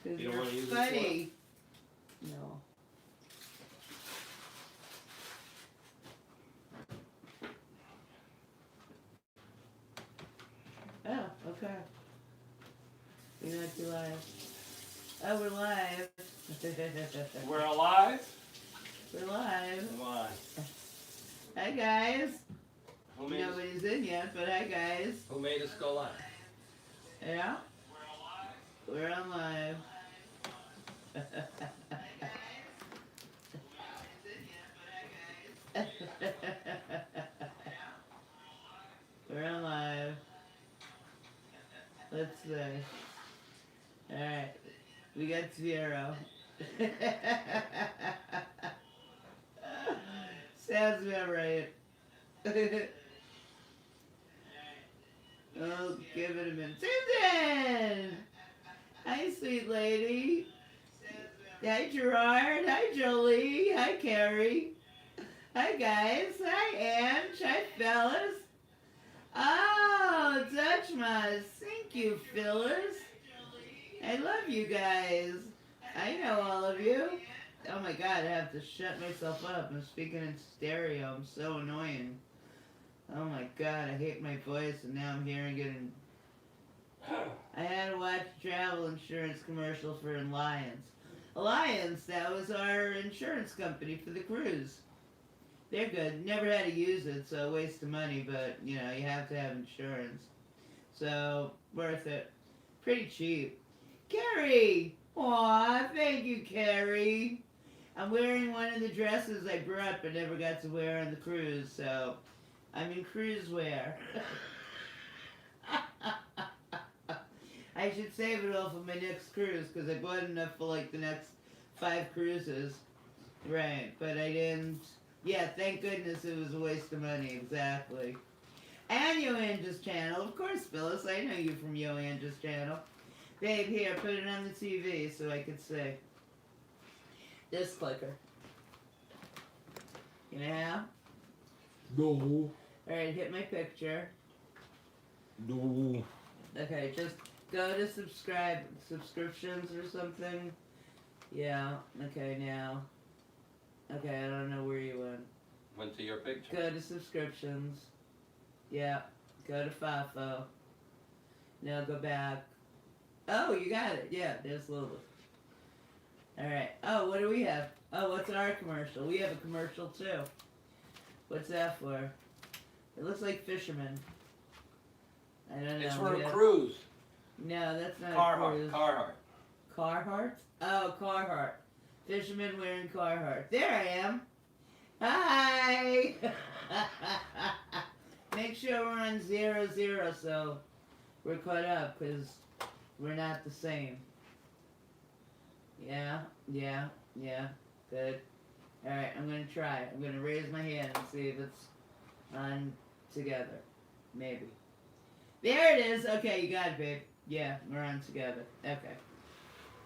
Because You don't you're want to use funny. No. Oh, okay. You're not too live. Oh, we're live. We're alive? We're live. Why? Hi, guys. Who made, us, Nobody's in yet, but hi, guys. who made us go live? Yeah? We're on live. We're on live. Let's see. Alright. We got 0. Sounds about right. Oh, give it a minute. Susan! Hi, sweet lady. Hi, Gerard. Hi, Jolie. Hi, Carrie. Hi, guys. Hi, Ange. Hi, fellas. Oh, Dutchmas. Thank you, Phyllis. I love you guys. I know all of you. Oh my god, I have to shut myself up. I'm speaking in stereo. I'm so annoying. Oh my god, I hate my voice and now I'm hearing it in... I had to watch a travel insurance commercial for Alliance. Alliance, that was our insurance company for the cruise. They're good. Never had to use it, so a waste of money, but, you know, you have to have insurance. So, worth it. Pretty cheap. Carrie! Aw, thank you, Carrie. I'm wearing one of the dresses I brought but never got to wear on the cruise, so I'm in cruise wear. I should save it all for my next cruise because I bought enough for like the next 5 cruises. Right, but I didn't. Yeah, thank goodness it was a waste of money, exactly. And Yoanja's channel, of course, Phyllis. I know you from Yoanja's channel. Babe, here, put it on the TV so I could see. This clicker. You know how? No. Alright, hit my picture. No. Okay, just go to subscriptions or something. Yeah, okay, now. Okay, I don't know where you went. Went to your picture. Go to subscriptions. Yeah, go to FAFO. Now go back. Oh, you got it. Yeah, there's Lulu. Alright. Oh, what do we have? Oh, what's our commercial? We have a commercial too. What's that for? It looks like fisherman. I don't know. It's for a cruise. No, that's not a Carhartt. cruise. Carhartt. Carhartt? Oh, Carhartt. Fisherman wearing Carhartt. There I am. Hi! Make sure we're on 0, so we're caught up, because we're not the same. Yeah, good. Alright, I'm gonna try. I'm gonna raise my hand and see if it's on together. Maybe. There it is! Okay, you got it, babe. Yeah, we're on together. Okay.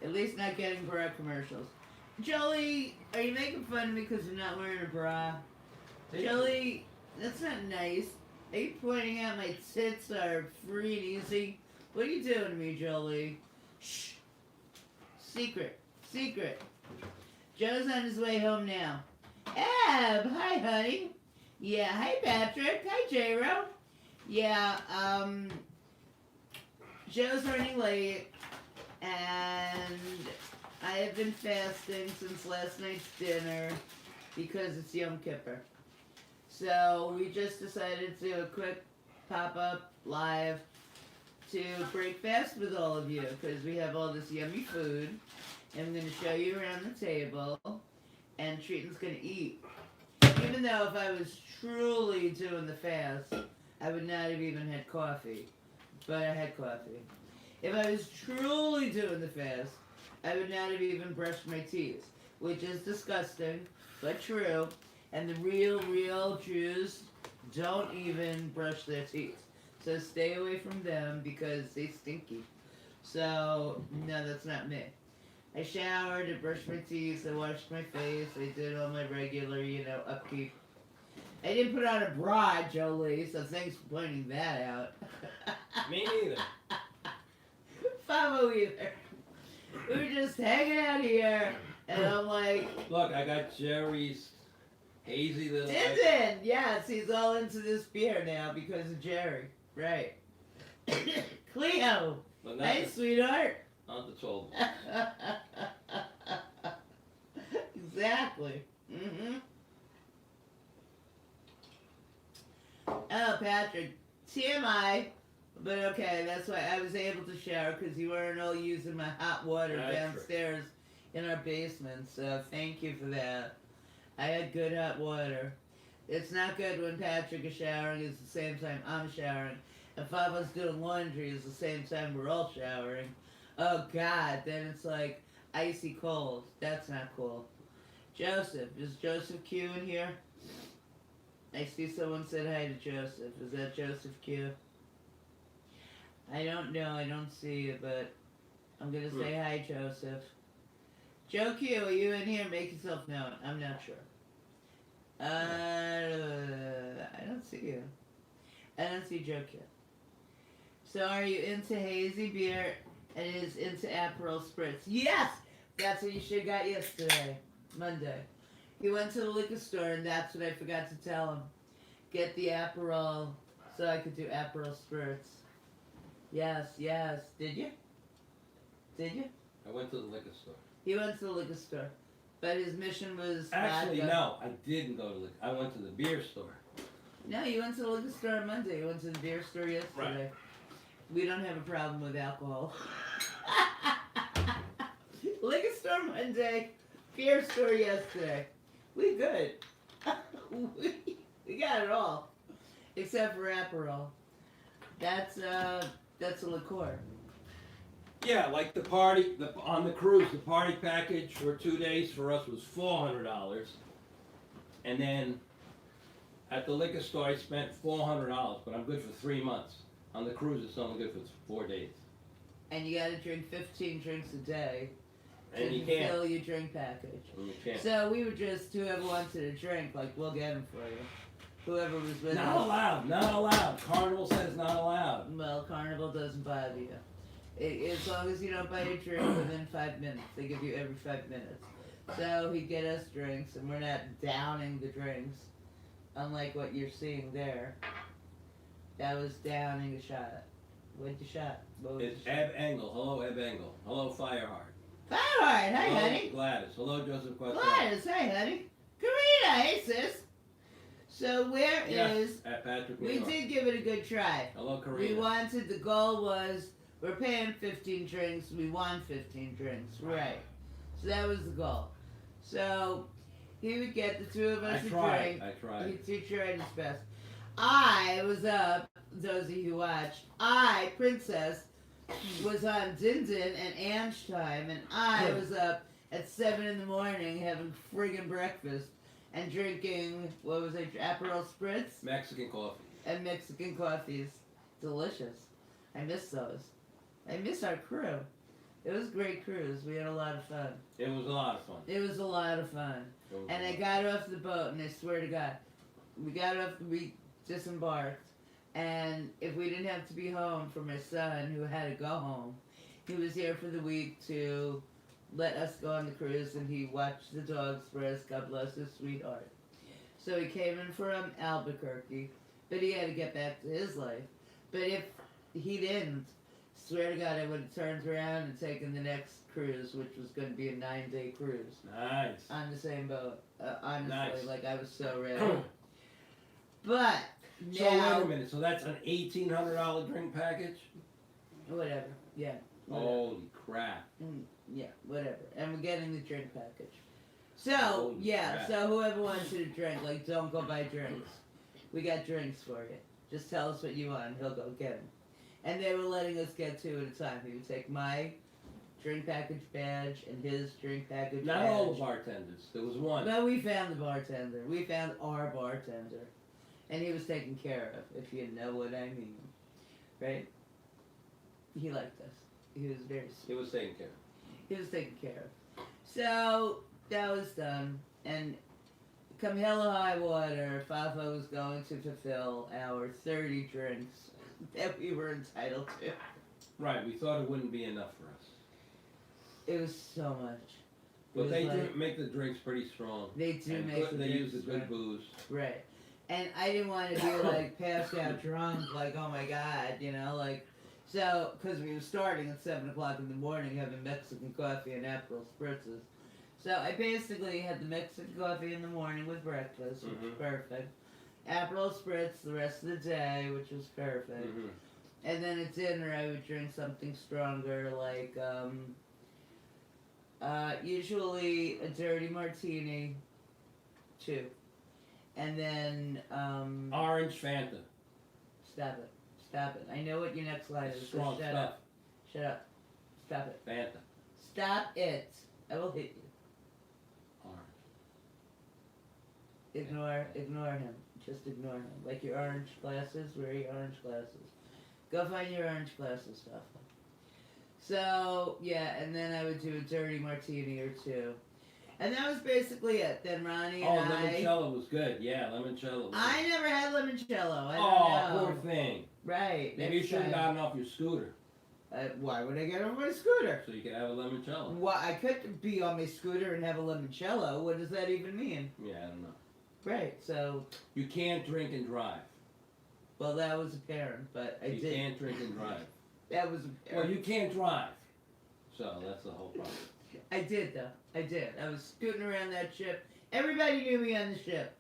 At least not getting bra commercials. Jolie, are you making fun of me because you're not wearing a bra? Jolie, that's not nice. Are you pointing out my tits are free and easy? What are you doing to me, Jolie? Shh. Secret. Joe's on his way home now. Ab, hi, honey. Yeah, hi, Patrick. Hi, J-Ro. Yeah, Joe's running late, and I have been fasting since last night's dinner because it's Yom Kippur. So we just decided to do a quick pop-up live to break fast with all of you because we have all this yummy food. And I'm going to show you around the table, and Treaton's going to eat. Even though if I was truly doing the fast, I would not have even had coffee. But I had coffee. If I was truly doing the fast, I would not have even brushed my teeth, which is disgusting, but true. And the real Jews don't even brush their teeth. So stay away from them because they stinky. So, no, that's not me. I showered, I brushed my teeth, I washed my face, I did all my regular, upkeep. I didn't put on a bra, Jolie, so thanks for pointing that out. Me neither. Favo either. We were just hanging out here, and I'm like, Look, I got Jerry's hazy that I Tintin! Yes, he's all into this beer now because of Jerry. Right. Cleo! but not Hey, the, sweetheart! not the 12. Exactly. Mm-hmm. Oh, Patrick. TMI. But okay, that's why I was able to shower because you weren't all using my hot water That's downstairs in our basement. So thank you for that. I had good hot water. It's not good when Patrick is showering. It's the same time I'm showering. If Papa's doing laundry, it's the same time we're all showering. Oh God, then it's like icy cold. That's not cool. Joseph, is Joseph Q in here? I see someone said hi to Joseph. Is that Joseph Q? I don't know. I don't see you, but I'm gonna say hi, Joseph. Joe Q, are you in here? Make yourself known. I'm not sure. I don't see you. I don't see Joe Q. So are you into hazy beer and is into Aperol Spritz? Yes! That's what you should have got yesterday, Monday. He went to the liquor store and that's what I forgot to tell him. Get the Aperol so I could do Aperol Spritz. Yes, yes. Did you? Did you? I went to the liquor store. He went to the liquor store. But his mission was Actually, vodka. no, I didn't go to the. I went to the beer store. No, you went to the liquor store on Monday. You went to the beer store yesterday. Right. We don't have a problem with alcohol. Liquor store Monday, beer store yesterday. We good. we got it all. Except for Aperol. That's a liqueur. Yeah, like the party on the cruise, the party package for 2 days for us was $400, and then at the liquor store I spent $400, but I'm good for 3 months. On the cruise, it's only good for 4 days. And you gotta drink 15 drinks a day And to you can't. fill your drink package. And you can't. So we were just, whoever wanted a drink, like, we'll get them for you. Whoever was with Not us. allowed. Not allowed. Carnival says not allowed. Well, Carnival doesn't bother you. As long as you don't buy a drink within 5 minutes. They give you every 5 minutes. So he'd get us drinks, and we're not downing the drinks. Unlike what you're seeing there. That was downing a shot. What'd you shot? What was It's the shot? Eb Engel. Hello, Eb Engel. Hello, Fireheart. Fireheart! Hi, Hello, honey. Gladys. Hello, Joseph Quattro. Gladys, hi, honey. Karina, hey, sis. So where is... Yes, at Patrick, New We York. did give it a good try. Hello, We Karina. wanted, the goal was, we're paying 15 drinks, we won 15 drinks, right. So that was the goal. So, he would get the two of I us a tried. drink. I tried. He tried his best. I was up, those of you who watched, Princess, was on Din Din and Ange time, and I was up at 7 in the morning having friggin' breakfast and drinking, what was it, Aperol Spritz? Mexican coffee. And Mexican coffees. Delicious. I miss those. I miss our crew. It was a great cruise. We had a lot of fun. It was a lot of fun. It was a lot of fun. It was And a I lot. got off the boat, and I swear to God, we disembarked. And if we didn't have to be home for my son, who had to go home, he was here for the week to let us go on the cruise, and he watched the dogs for us. God bless his sweetheart. So he came in from Albuquerque, but he had to get back to his life. But if he didn't, swear to God, I would have turned around and taken the next cruise, which was going to be a 9-day cruise Nice. on the same boat. Honestly, Nice. like I was so ready. But So wait now, a minute. So that's an $1,800 drink package? whatever. Yeah. Whatever. Holy crap! Yeah, whatever. And we're getting the drink package. So, Holy yeah, crap. so whoever wants you to drink, like, don't go buy drinks. We got drinks for you. Just tell us what you want, he'll go get them. And they were letting us get 2 at a time. He would take my drink package badge and his drink package Not badge. all the bartenders. There was one. No, we found the bartender. We found our bartender. And he was taken care of, if you know what I mean. Right? He liked us. He was very sweet. He was taken care of. He was taken care of. So, that was done. And come hell or high water, Fafa was going to fulfill our 30 drinks that we were entitled to. Right. We thought it wouldn't be enough for us. It was so much. It But was they like- do make the drinks pretty strong. They do And make the they use the drinks good strong. booze. Right. And I didn't want to be like passed out drunk, like, oh my god, you know, like, so, because we were starting at 7 o'clock in the morning having Mexican coffee and Aperol spritzes. So I basically had the Mexican coffee in the morning with breakfast, which was perfect. Aperol spritz the rest of the day, which was perfect. Mhm. And then at dinner I would drink something stronger, like, usually a dirty martini, 2. And then, Orange Fanta. stop it. Stop it. I know what your next line is, so Strong shut stuff. up. Shut up. Stop it. Fanta. Stop it. I will hit you. Orange. Ignore him. Just ignore him. Like your orange glasses, wear your orange glasses. Go find your orange glasses stuff. So, yeah, and then I would do a dirty martini or 2. And that was basically it. Then Ronnie Oh, and I... limoncello was good. Yeah, limoncello was I good. never had limoncello. I Oh, don't know. poor thing. Right. Maybe you next should have time. gotten off your scooter Why would I get on my scooter? so you could have a limoncello. Well, I could be on my scooter and have a limoncello. What does that even mean? Yeah, I don't know. Right. So, You can't drink and drive. well, that was apparent, but I You did. can't drink and drive. That was Well, apparent. you can't drive. So that's the whole problem. I did though. I did. I was scooting around that ship. Everybody knew me on the ship.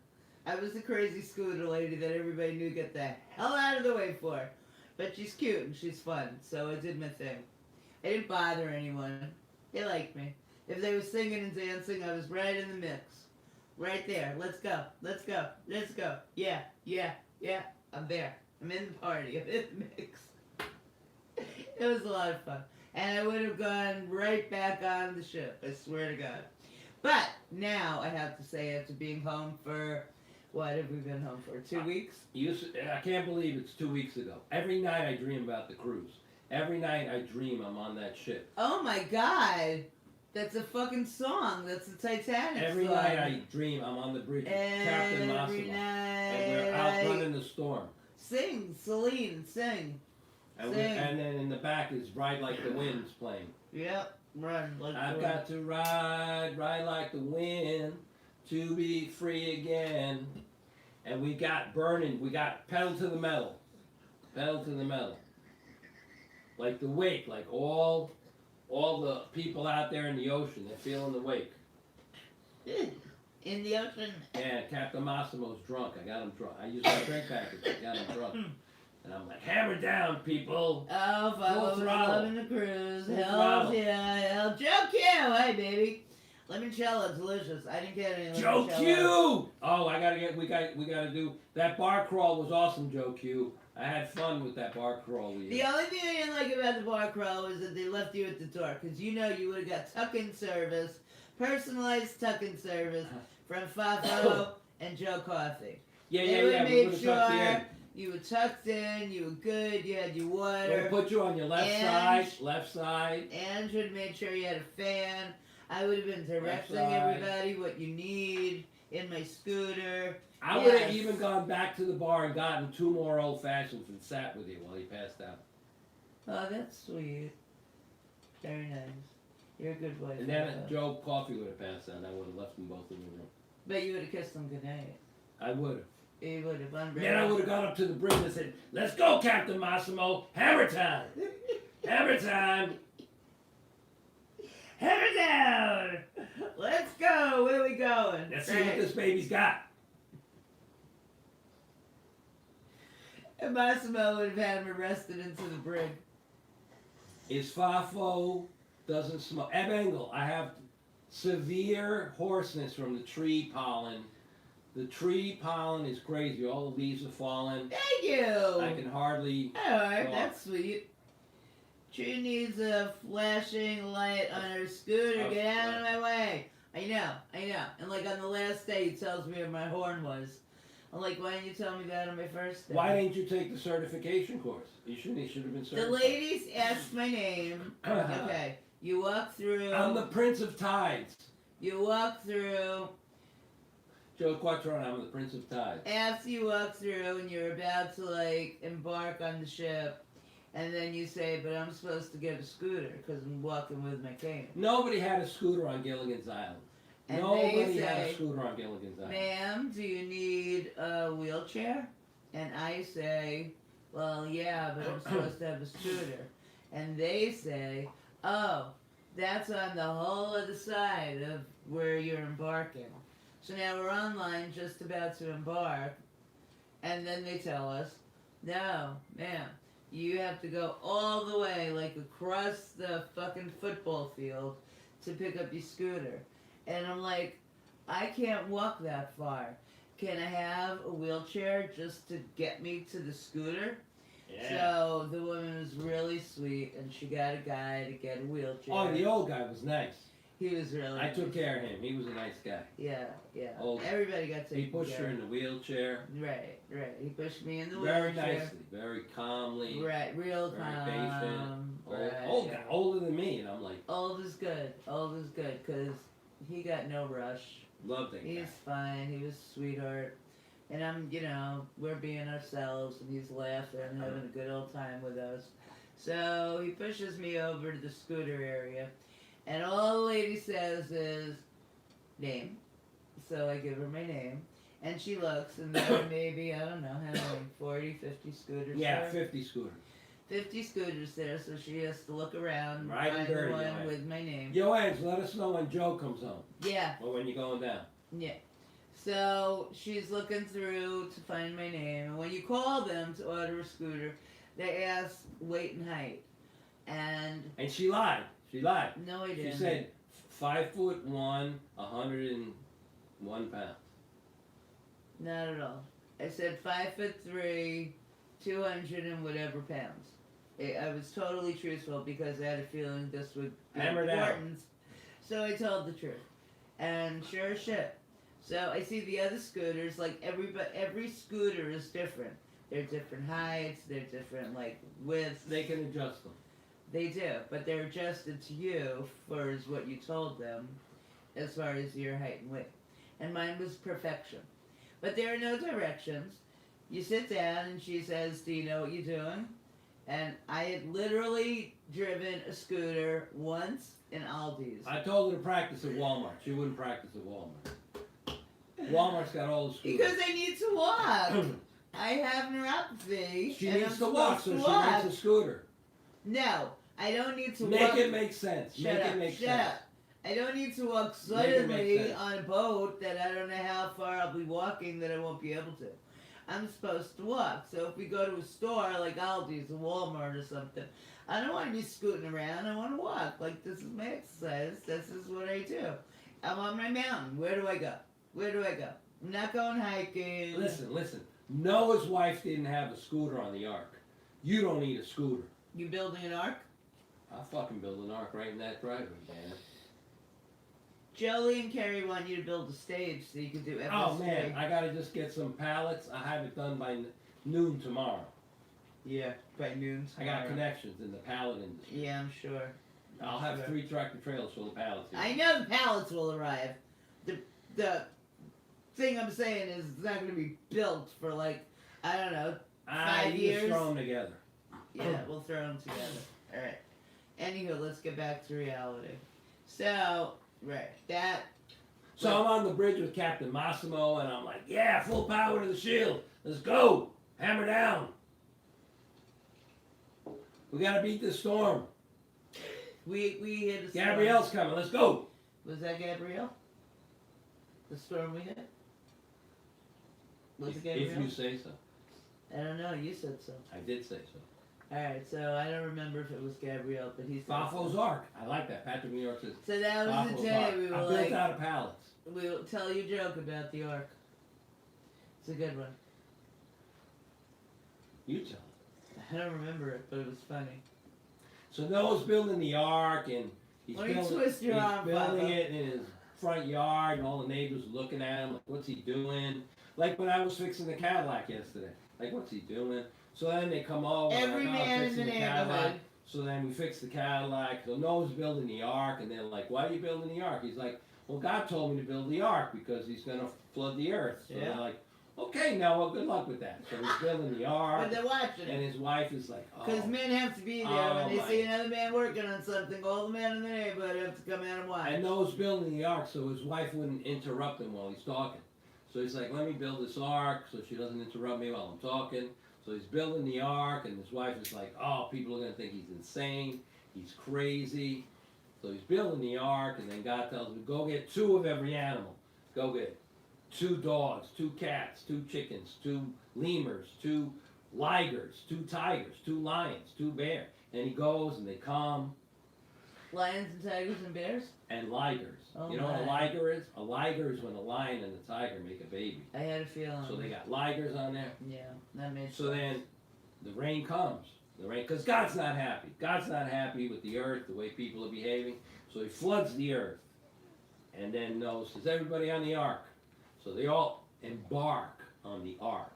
I was the crazy scooter lady that everybody knew get the hell out of the way for. But she's cute and she's fun, so I did my thing. I didn't bother anyone. They liked me. If they were singing and dancing, I was right in the mix. Right there. Let's go. Let's go. Let's go. Yeah. Yeah. Yeah. I'm there. I'm in the party. I'm in the mix. It was a lot of fun. And I would have gone right back on the ship. I swear to God. But now I have to say, after being home for, what have we been home for? 2 weeks? I can't believe it's 2 weeks ago. Every night I dream about the cruise. Every night I dream I'm on that ship. Oh my God. That's a fucking song. That's the Titanic Every song. night I dream I'm on the bridge with Captain Every Massimo. night. And we're out running the storm. Sing, Celine, sing. And, Sing. and then in the back is Ride Like the Wind's playing. Yep, run. Like I've the got to ride like the wind to be free again. And we got burning, we got pedal to the metal. Pedal to the metal. Like the wake, like all the people out there in the ocean, they're feeling the wake. in the ocean. Yeah, Captain Massimo's drunk. I got him drunk. I used my drink package. I got him drunk. And I'm like, hammer down, people. Oh, Full follow throttle. loving the cruise. Full Hell throttle. yeah, hell. Joe Q, hey baby. Limoncello, delicious. I didn't get any Joe limoncello. Q! Oh, we gotta do, that bar crawl was awesome, Joe Q. I had fun with that bar crawl we The did. only thing I didn't like about the bar crawl was that they left you at the door, because you know you would have got tuck-in service, personalized tuck-in service from Fafo and Joe Coffee. Yeah, They yeah, would yeah. have We made would've tucked you in. sure you were tucked in, you were good, you had your We'll water. put you on your left And- side, left side. Andrew made sure you had a fan. I would have been directing side. everybody what you need in my scooter. I would have Yes. even gone back to the bar and gotten 2 more old fashions and sat with you while he passed out. Oh, that's sweet. Very nice. You're a good boy. And then Fafo. Joe Coffee would have passed out. I would have left them both in the room. But you would have kissed him goodnight. I would have. You would have unreal. Then I would have gone up to the bridge and said, "Let's go, Captain Massimo! Hammer time! Hammer time!" Hammer down! Let's go! Where are we going? Let's see what this baby's got. And Massimo would have had him arrested into the brig. Is Fafo doesn't smoke. Eb Engel, I have severe hoarseness from the tree pollen. The tree pollen is crazy. All the leaves are falling. Thank you! I can hardly. Alright, Go that's sweet. She needs a flashing light on her scooter. Oh, Get out of my way. I know. And like on the last day, he tells me where my horn was. I'm like, why didn't you tell me that on my first day? Why didn't you take the certification course? You should have been The certified. ladies asked my name. Okay. You walk through. I'm the Prince of Tides. You walk through. Joe Quattrone, I'm the Prince of Tides. After you walk through and you're about to like embark on the ship, And then you say, but I'm supposed to get a scooter because I'm walking with my cane. Nobody had a scooter on Gilligan's Island. And Nobody they had a say, scooter on Gilligan's Island. ma'am, do you need a wheelchair? And I say, well, yeah, but I'm supposed to have a scooter. And they say, oh, that's on the whole other side of where you're embarking. So now we're online just about to embark. And then they tell us, no, ma'am, you have to go all the way, like across the fucking football field to pick up your scooter. And I'm like, I can't walk that far. Can I have a wheelchair just to get me to the scooter? Yeah. So the woman was really sweet, and she got a guy to get a wheelchair. Oh, the old guy was nice. He was really I nice. took care of him. He was a nice guy. Yeah, yeah. Old. Everybody got taken He pushed care her of. in the wheelchair. Right, right. He pushed me in the Very wheelchair. nicely, very calmly. Right, real Very calm. patient. Right. Old guy, older than me, and I'm like, Old is good. Old is good because he got no rush. love that guy. He's fine. He was a sweetheart. And I'm, we're being ourselves, and he's laughing and having a good old time with us. So he pushes me over to the scooter area, and all the lady says is, name. So I give her my name, and she looks, and there are maybe, I don't know, how many, 40, 50 scooters Yeah, there? 50 scooter. 50 scooters there, so she has to look around, Right and find the dirty, one right. with my name. Yo, Eds, let us know when Joe comes home, Yeah, or when you're going down. yeah. So she's looking through to find my name, and when you call them to order a scooter, they ask weight and height. And And she lied. She lied. no, I She didn't. said 5'1", 101 pounds. Not at all. I said 5'3", 200 and whatever pounds. I was totally truthful because I had a feeling this would be Hammer down. important. So I told the truth. And sure as shit. So I see the other scooters, like every scooter is different. They're different heights, they're different widths. They can adjust them. They do, but they're adjusted to you for as what you told them as far as your height and weight. And mine was perfection. But there are no directions. You sit down and she says, do you know what you're doing? And I had literally driven a scooter once in Aldi's. I told her to practice at Walmart. She wouldn't practice at Walmart. Walmart's got all the scooters. Because I need to walk. I have neuropathy. She and needs I'm to walk, so supposed she to walk. rents a scooter. No, I don't need to Make walk. it make sense. Shut Make up, it make shut sense. up. I don't need to walk Make it make suddenly sense. on a boat that I don't know how far I'll be walking that I won't be able to. I'm supposed to walk. So if we go to a store like Aldi's or Walmart or something, I don't want to be scooting around. I want to walk. Like, this is my exercise. This is what I do. I'm on my mountain. Where do I go? Where do I go? I'm not going hiking. Listen. Noah's wife didn't have a scooter on the ark. You don't need a scooter. You building an ark? I'll fucking build an ark right in that driveway, man. Jolie and Carrie want you to build a stage so you can do FS3. Oh man, I gotta just get some pallets. I have it done by noon tomorrow. Yeah, by noon I got tomorrow. connections in the pallet industry. Yeah, I'm sure. I'll have 3 tractor trailers full of pallets here. I know the pallets will arrive. The thing I'm saying is it's not going to be built for I don't know. 5 You years. just throw them together. Yeah, we'll throw them together. All right. Anywho, let's get back to reality. So, right, that. So I'm on the bridge with Captain Massimo, and I'm like, yeah, full power to the shield. Let's go. Hammer down. We gotta beat this storm. We hit a storm. Gabrielle's coming. Let's go. Was that Gabrielle? The storm we hit? Was it If Gabrielle? you say so. I don't know. You said so. I did say so. All right, so I don't remember if it was Gabrielle, but he said Baffo's so. Ark. I like that. Patrick New York says So that was Baffo's the day Ark. we were I like, built out of pallets. we'll tell you a joke about the ark. It's a good one. You tell it. I don't remember it, but it was funny. So Noah's building the ark, and he's Why don't you building, twist your he's arm, building Papa? it in his front yard, and all the neighbors are looking at him like, what's he doing? Like when I was fixing the Cadillac yesterday. Like, what's he doing? So then they come over. Every like, oh, man in fixing the Cadillac. neighborhood. So then we fix the Cadillac. So Noah's building the ark, and they're like, why are you building the ark? He's like, well, God told me to build the ark because he's going to flood the earth. So Yeah. they're like, Okay, Noah, good luck with that. So he's building the ark, But they're watching and it. his wife is like, Because oh. men have to be there Oh, when they my. see another man working on something. All the men in the neighborhood have to come out and watch. And Noah's building the ark so his wife wouldn't interrupt him while he's talking. So he's like, let me build this ark so she doesn't interrupt me while I'm talking. So he's building the ark, and his wife is like, oh, people are going to think he's insane. He's crazy. So he's building the ark, and then God tells him, go get 2 of every animal. Go get 2 dogs, 2 cats, 2 chickens, 2 lemurs, 2 ligers, 2 tigers, 2 lions, 2 bears. And he goes, and they come. Lions and tigers and bears? And ligers. Oh, you know what a my. liger is? A liger is when a lion and a tiger make a baby. I had a feeling. So they got ligers on there. Yeah, that made So sense. then the rain comes. The rain, because God's not happy. God's not happy with the earth, the way people are behaving. So he floods the earth. And then Noah says, everybody on the ark. So they all embark on the ark.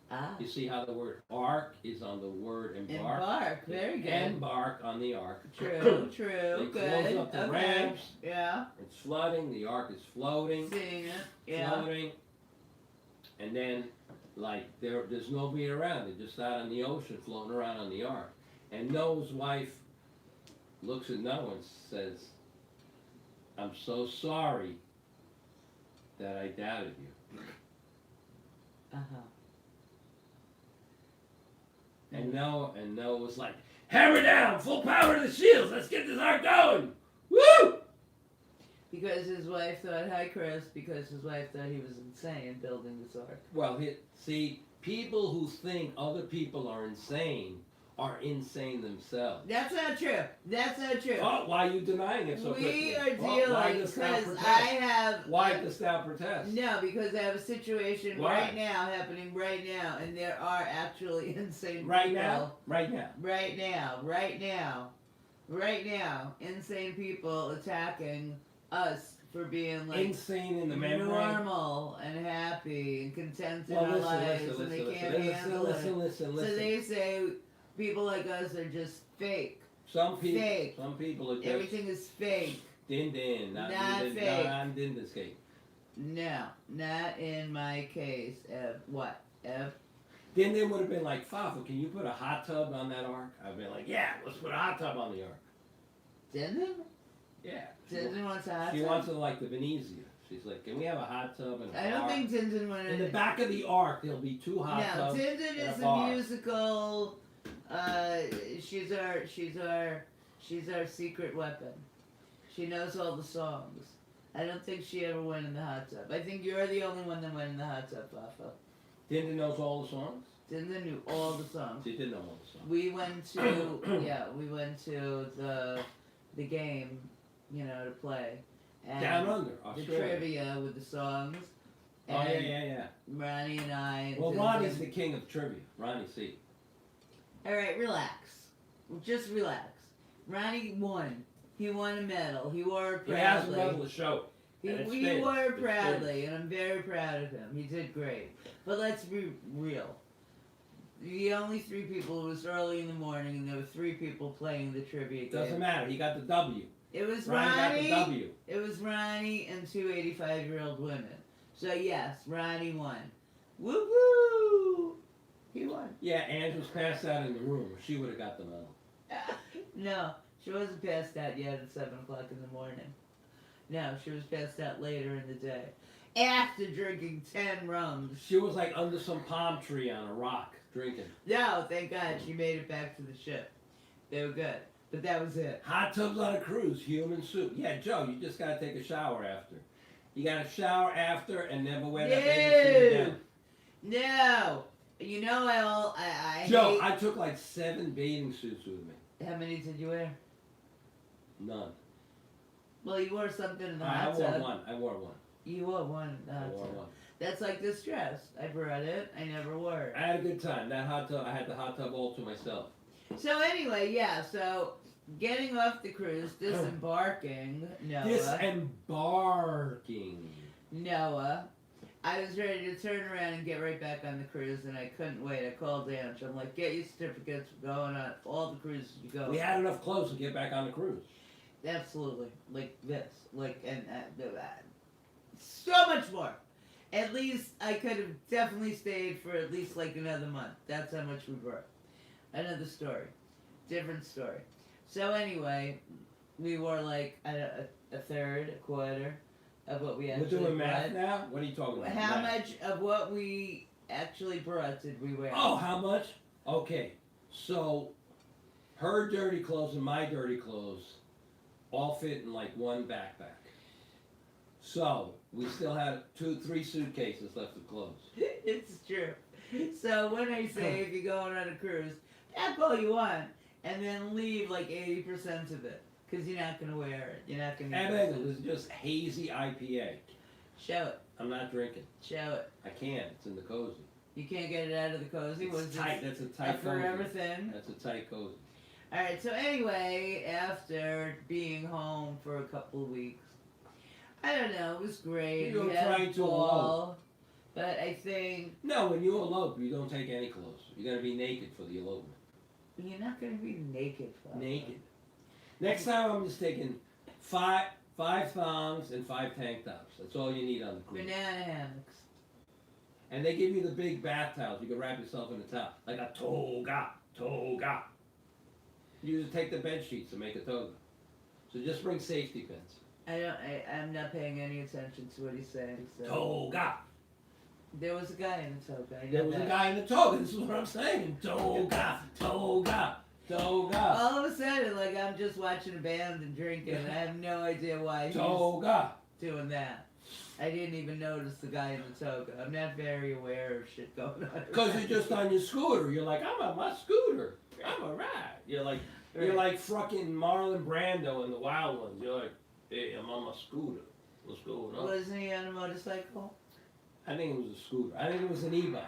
Ah. You see how the word ark is on the word embark? Embark, very good. Embark on the ark. True, They true, close good. up the Okay. ramps. Yeah, It's flooding. The ark is floating. seeing it. Yeah. Floating. And then, like, there's nobody around. They're just out on the ocean floating around on the ark. And Noah's wife looks at Noah and says, I'm so sorry that I doubted you. Uh-huh. And Noah was like, hammer down, full power to the shields, let's get this ark going. Woo! Because his wife thought, hi Chris, because his wife thought he was insane building this ark. Well, see, people who think other people are insane themselves. That's not true. That's not true. Oh, why are you denying it so quickly? We are Why dealing, dost thou because I protest? have... Why dost thou protest? No, because I have a situation Why? right now, happening right now, and there are actually insane Right people. now? Right now. Right now, right now, right now, insane people attacking us for being like Insane in the membrane. normal and happy and content in Well, our listen, lives, listen, and they listen, can't handle it. listen. So they say people like us are just fake. Some people Fake. are just Everything is fake. din, Not fake. not din escape. No, not in my case. What? Din would have been like, Fafa, can you put a hot tub on that ark? I'd be like, yeah, let's put a hot tub on the ark. Didn't? Yeah. Tintin wants a hot She tub? wants it like the Venezia. She's like, can we have a hot tub and a I don't bar? think Tintin wanted In the back of the ark, there'll be 2 hot No, tubs. Tintin and is a a bar. musical. She's our secret weapon. She knows all the songs. I don't think she ever went in the hot tub. I think you're the only one that went in the hot tub, Fafa. Tintin knows all the songs? Tintin knew all the songs. She did know all the songs. We went to we went to the game, to play. And Down under, the Australia. trivia with the songs. Oh, And yeah. Ronnie and I. And Well, Tintin. Ronnie's the king of trivia. Ronnie C. All right, relax. Just relax. Ronnie won. He won a medal. He wore it He has a proudly. medal to show. He And it's wore famous. it It's proudly, and I'm very proud of him. He did great. But let's be real. The only 3 people, it was early in the morning, and there were 3 people playing the trivia game. Doesn't matter. He got the W. It was Ronnie got the Ronnie. W. It was Ronnie and 2 85-year-old women. So yes, Ronnie won. Woo woo! He won. Yeah, Angela's passed out in the room. She would have got the medal. No, she wasn't passed out yet at 7 o'clock in the morning. No, she was passed out later in the day. After drinking 10 rums. She was like under some palm tree on a rock drinking. No, thank God she made it back to the ship. They were good. But that was it. Hot tubs on a cruise, human soup. Yeah, Joe, you just gotta take a shower after. You gotta shower after and never wear that bathing suit again. No! You know I Joe, hate... I took like 7 bathing suits with me. How many did you wear? None. Well, you wore something in the I hot wore tub. one. I wore one. You wore one in the I hot wore tub. one. That's like this dress. I brought it. I never wore it. I had a good time. That hot tub, I had the hot tub all to myself. So anyway, yeah, so getting off the cruise, disembarking, Noah, I was ready to turn around and get right back on the cruise, and I couldn't wait. I called Ange. I'm like, get your certificates. We're going on all the cruises you go. We had enough clothes to get back on the cruise. Absolutely. Like this. And so much more. At least I could have definitely stayed for at least like another month. That's how much we brought. Another story, different story. So anyway, we wore like a third, a quarter of what we We're actually doing brought. math now? What are you talking about? How Math. much of what we actually brought did we wear? Oh, how much? Okay. So, her dirty clothes and my dirty clothes all fit in like one backpack. So, we still had 3 suitcases left of clothes. It's true. So when I say if you're going on a cruise, pack all you want, and then leave like 80% of it, because you're not gonna wear it. You're not gonna. And this is just hazy IPA. Show it. I'm not drinking. Show it. I can't. It's in the cozy. You can't get it out of the cozy. It's tight. That's a A tight forever cozy. thing. That's a tight cozy. All right. So anyway, after being home for a couple of weeks, I don't know. It was great. You We were had trying a to ball, but I think No, when you elope, you don't take any clothes. You're gonna be naked for the elopement. you're not gonna be naked. Flo. Naked. Next time, I'm just taking five thongs and 5 tank tops. That's all you need on the cruise. Banana hammocks. And they give you the big bath towels. You can wrap yourself in a towel, like a toga. You just take the bed sheets and make a toga. So just bring safety pins. I'm not paying any attention to what he's saying. So Toga. there was a guy in the toga. I know There was a that. guy in the toga. This is what I'm saying. Toga. All of a sudden, like I'm just watching a band and drinking. And I have no idea why he's Toga. doing that. I didn't even notice the guy in the toga. I'm not very aware of shit going on. Because you're just on your scooter. You're like, I'm on my scooter. I'm a ride. You're like fucking Marlon Brando in the Wild Ones. You're like, hey, I'm on my scooter. What's going on? Wasn't he on a motorcycle? I think it was a scooter. I think it was an e-bike.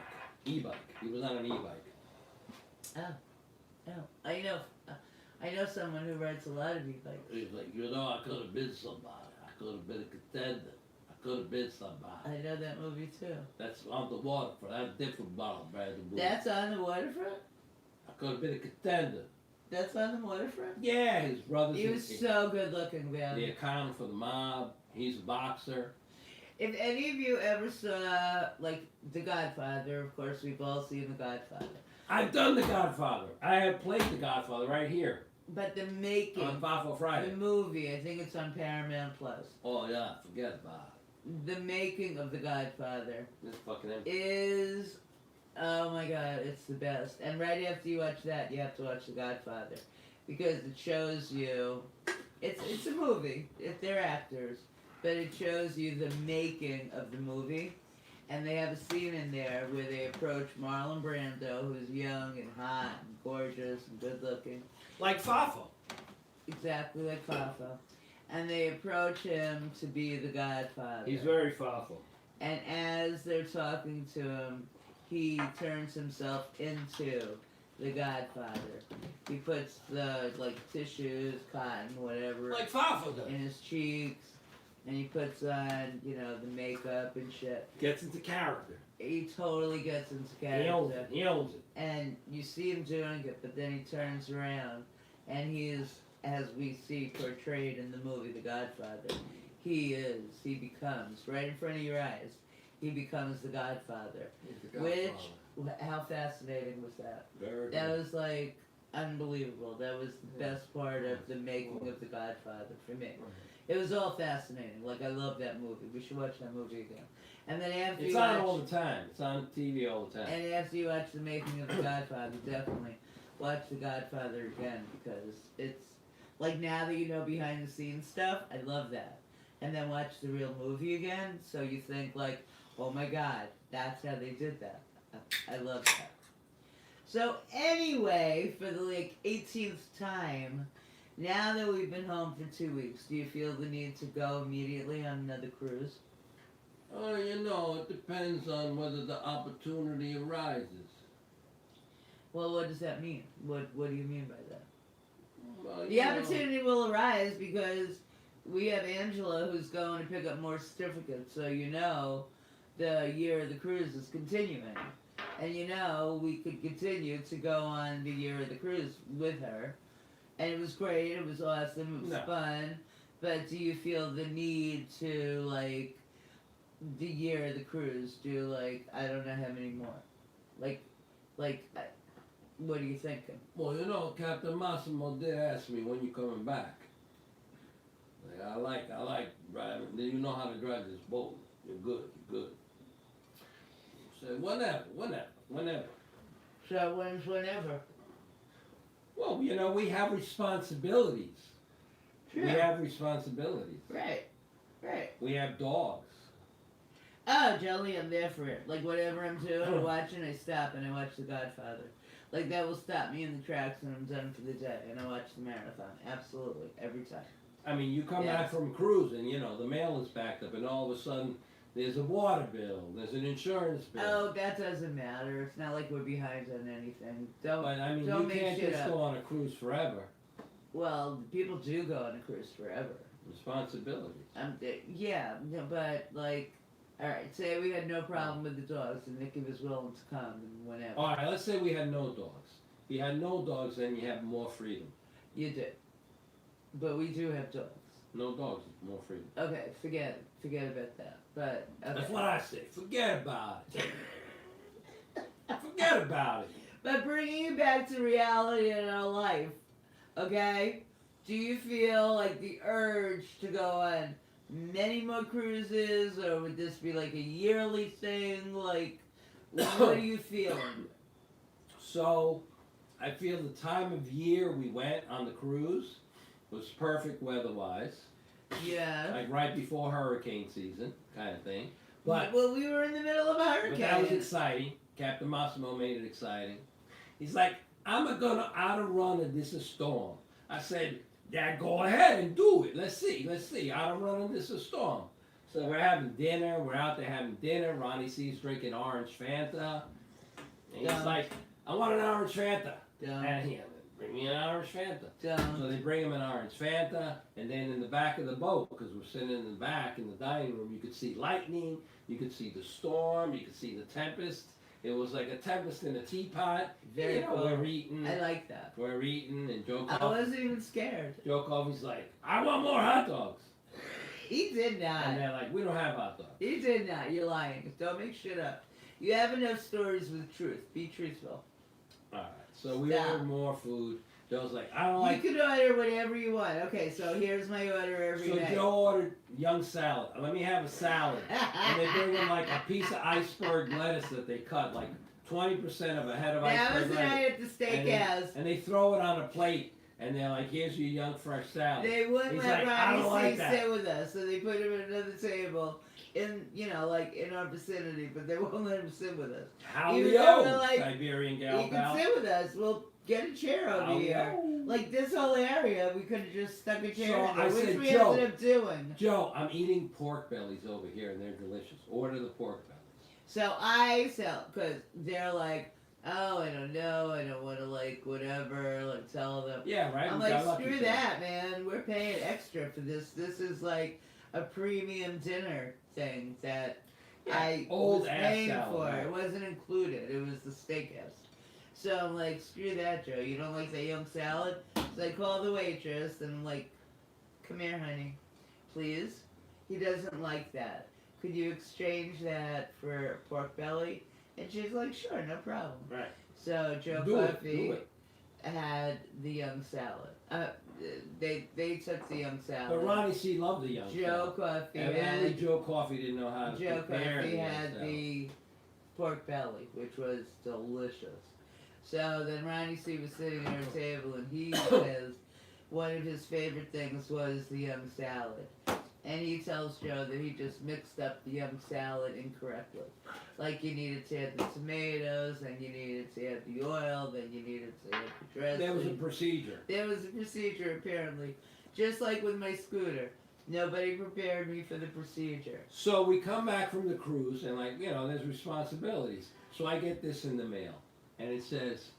He was on an e-bike. Oh, I know someone who rides a lot of e-bikes. He was like, I could have been somebody. I could have been a contender. I could have been somebody. I know that movie too. That's on the waterfront. That's different Marlon Brando movie. That's on the waterfront? I could have been a contender. That's on the waterfront? Yeah, his brother's He was so good looking, man. the accountant for the mob. He's a boxer. If any of you ever saw, like, The Godfather, of course, we've all seen The Godfather. I've done The Godfather. I have played The Godfather right here But the making, on Fafo Friday. the movie, I think it's on Paramount Plus. Oh yeah, forget about The making of The Godfather it. This fucking empty. is, oh my god, it's the best. And right after you watch that, you have to watch The Godfather. Because it shows you, it's a movie, they're actors, but it shows you the making of the movie. And they have a scene in there where they approach Marlon Brando, who's young and hot and gorgeous and good looking. Like Fafo. Exactly like Fafo. And they approach him to be the Godfather. He's very Fafo. And as they're talking to him, he turns himself into the Godfather. He puts the, like, tissues, cotton, whatever, Like Fafo does. in his cheeks. And he puts on, you know, the makeup and shit. Gets into character. He totally gets into He owns character. it. He owns it. And you see him doing it, but then he turns around and he is, as we see portrayed in the movie The Godfather, he becomes, right in front of your eyes, he becomes the Godfather. He's the Which, Godfather. how fascinating was that? Very That good. was like unbelievable. That was the best part of the making of The Godfather for me. It was all fascinating. Like, I love that movie. We should watch that movie again. And then after It's you on watch, all the time. It's on TV all the time. and after you watch the making of The Godfather, definitely watch The Godfather again, because it's like, now that you know behind the scenes stuff, I love that. And then watch the real movie again, so you think like, oh my god, that's how they did that. I love that. So anyway, for the like 18th time, now that we've been home for 2 weeks, do you feel the need to go immediately on another cruise? Oh, it depends on whether the opportunity arises. Well, what does that mean? What do you mean by that? Well, The opportunity will arise because we have Angela who's going to pick up more certificates, so you know the year of the cruise is continuing. And you know we could continue to go on the year of the cruise with her. And it was great, it was awesome, it was No. fun. But do you feel the need to, like, the year of the cruise do like I don't know how many more, like, what are you thinking? Well, you know, Captain Massimo did ask me when you coming back. Like, I like driving. You know how to drive this boat. You're good. I said, whenever. So when's whenever? Well, you know, we have responsibilities. Sure. We have responsibilities. Right. We have dogs. Oh, Jelly, I'm there for it. Like whatever I'm doing or watching, I stop and I watch The Godfather. Like that will stop me in the tracks and I'm done for the day and I watch the marathon. Absolutely, every time. I mean, you come back from a cruise and, you know, the mail is backed up and all of a sudden there's a water bill, there's an insurance bill. Oh, that doesn't matter. It's not like we're behind on anything. But I mean, don't you make can't shit just up. go on a cruise forever. Well, people do go on a cruise forever. Responsibilities. Yeah, but like, all right. Say we had no problem with the dogs, and Nikki was willing to come and whenever. All right, let's say we had no dogs. If you had no dogs, then you have more freedom. You did, but we do have dogs. No dogs, more freedom. Okay, forget about that. But okay. That's what I say. Forget about it. Forget about it. But bringing it back to reality in our life, okay? Do you feel like the urge to go on many more cruises, or would this be like a yearly thing? Like, what are you feeling? So, I feel the time of year we went on the cruise was perfect weather-wise. Yeah. Like right before hurricane season, kind of thing. But well, we were in the middle of a hurricane. But that was exciting. Captain Massimo made it exciting. He's like, I'm gonna outrun in this storm. I said, Dad, go ahead and do it. Let's see. Outrun in this storm. So we're having dinner. We're out there having dinner. Ronnie C's drinking orange Fanta. And he's like, I want an orange Fanta. And he bring me an orange Fanta. So they bring him an orange Fanta, and then in the back of the boat, because we're sitting in the back in the dining room, you could see lightning, you could see the storm, you could see the tempest. It was like a tempest in a teapot. Very cool. We're eating. I like that. We're eating, and Joe I Coffey. wasn't even scared. Joe Coffey's like, I want more hot dogs. He did not. And they're like, we don't have hot dogs. He did not. You're lying. Don't make shit up. You have enough stories with truth. Be truthful. All right. So we Stop. ordered more food. Joe's like, I don't like. You can order whatever you want. Okay, so here's my order every So day. Joe ordered young salad. Let me have a salad. And they bring him like a piece of iceberg lettuce that they cut, like 20% of a head of That iceberg was the lettuce. night at the steakhouse. And they throw it on a plate, and they're like, here's your young fresh salad. They wouldn't He's let like, I Ronnie don't like C that. sit with us, so they put him at another table in, like in our vicinity, but they won't let him sit with us. He was Howdy-o, never like, Siberian gal He pal. can sit with us. We'll get a chair over here. Howdy-o. Like this whole area, we could have just stuck a chair So in there, I which said, we Joe, ended up doing. Joe, I'm eating pork bellies over here, and they're delicious. Order the pork bellies. So because they're like, oh, I don't know, I don't want to like whatever, like tell them. Yeah, right? I'm We got like, lucky screw today. that, man. We're paying extra for this. This is like a premium dinner thing that I old was ass paying salad, for. right. It wasn't included. It was the steakhouse. So I'm like, screw that, Joe. You don't like that young salad? So I call the waitress and I'm like, come here, honey, please. He doesn't like that. Could you exchange that for pork belly? And she's like, sure, no problem. Right. So Joe Do Coffey it. had the young salad. They took the young salad. But Ronnie C. loved the young Joe salad. Coffey Evidently, had Joe Coffey didn't know how to Joe prepare Coffey the young had salad. the pork belly, which was delicious. So then Ronnie C. was sitting at our table, and he says one of his favorite things was the young salad. And he tells Joe that he just mixed up the young salad incorrectly. Like you needed to add the tomatoes, then you needed to add the oil, then you needed to add the dressing. There was a procedure. There was a procedure, apparently. Just like with my scooter. Nobody prepared me for the procedure. So we come back from the cruise, and there's responsibilities. So I get this in the mail, and it says,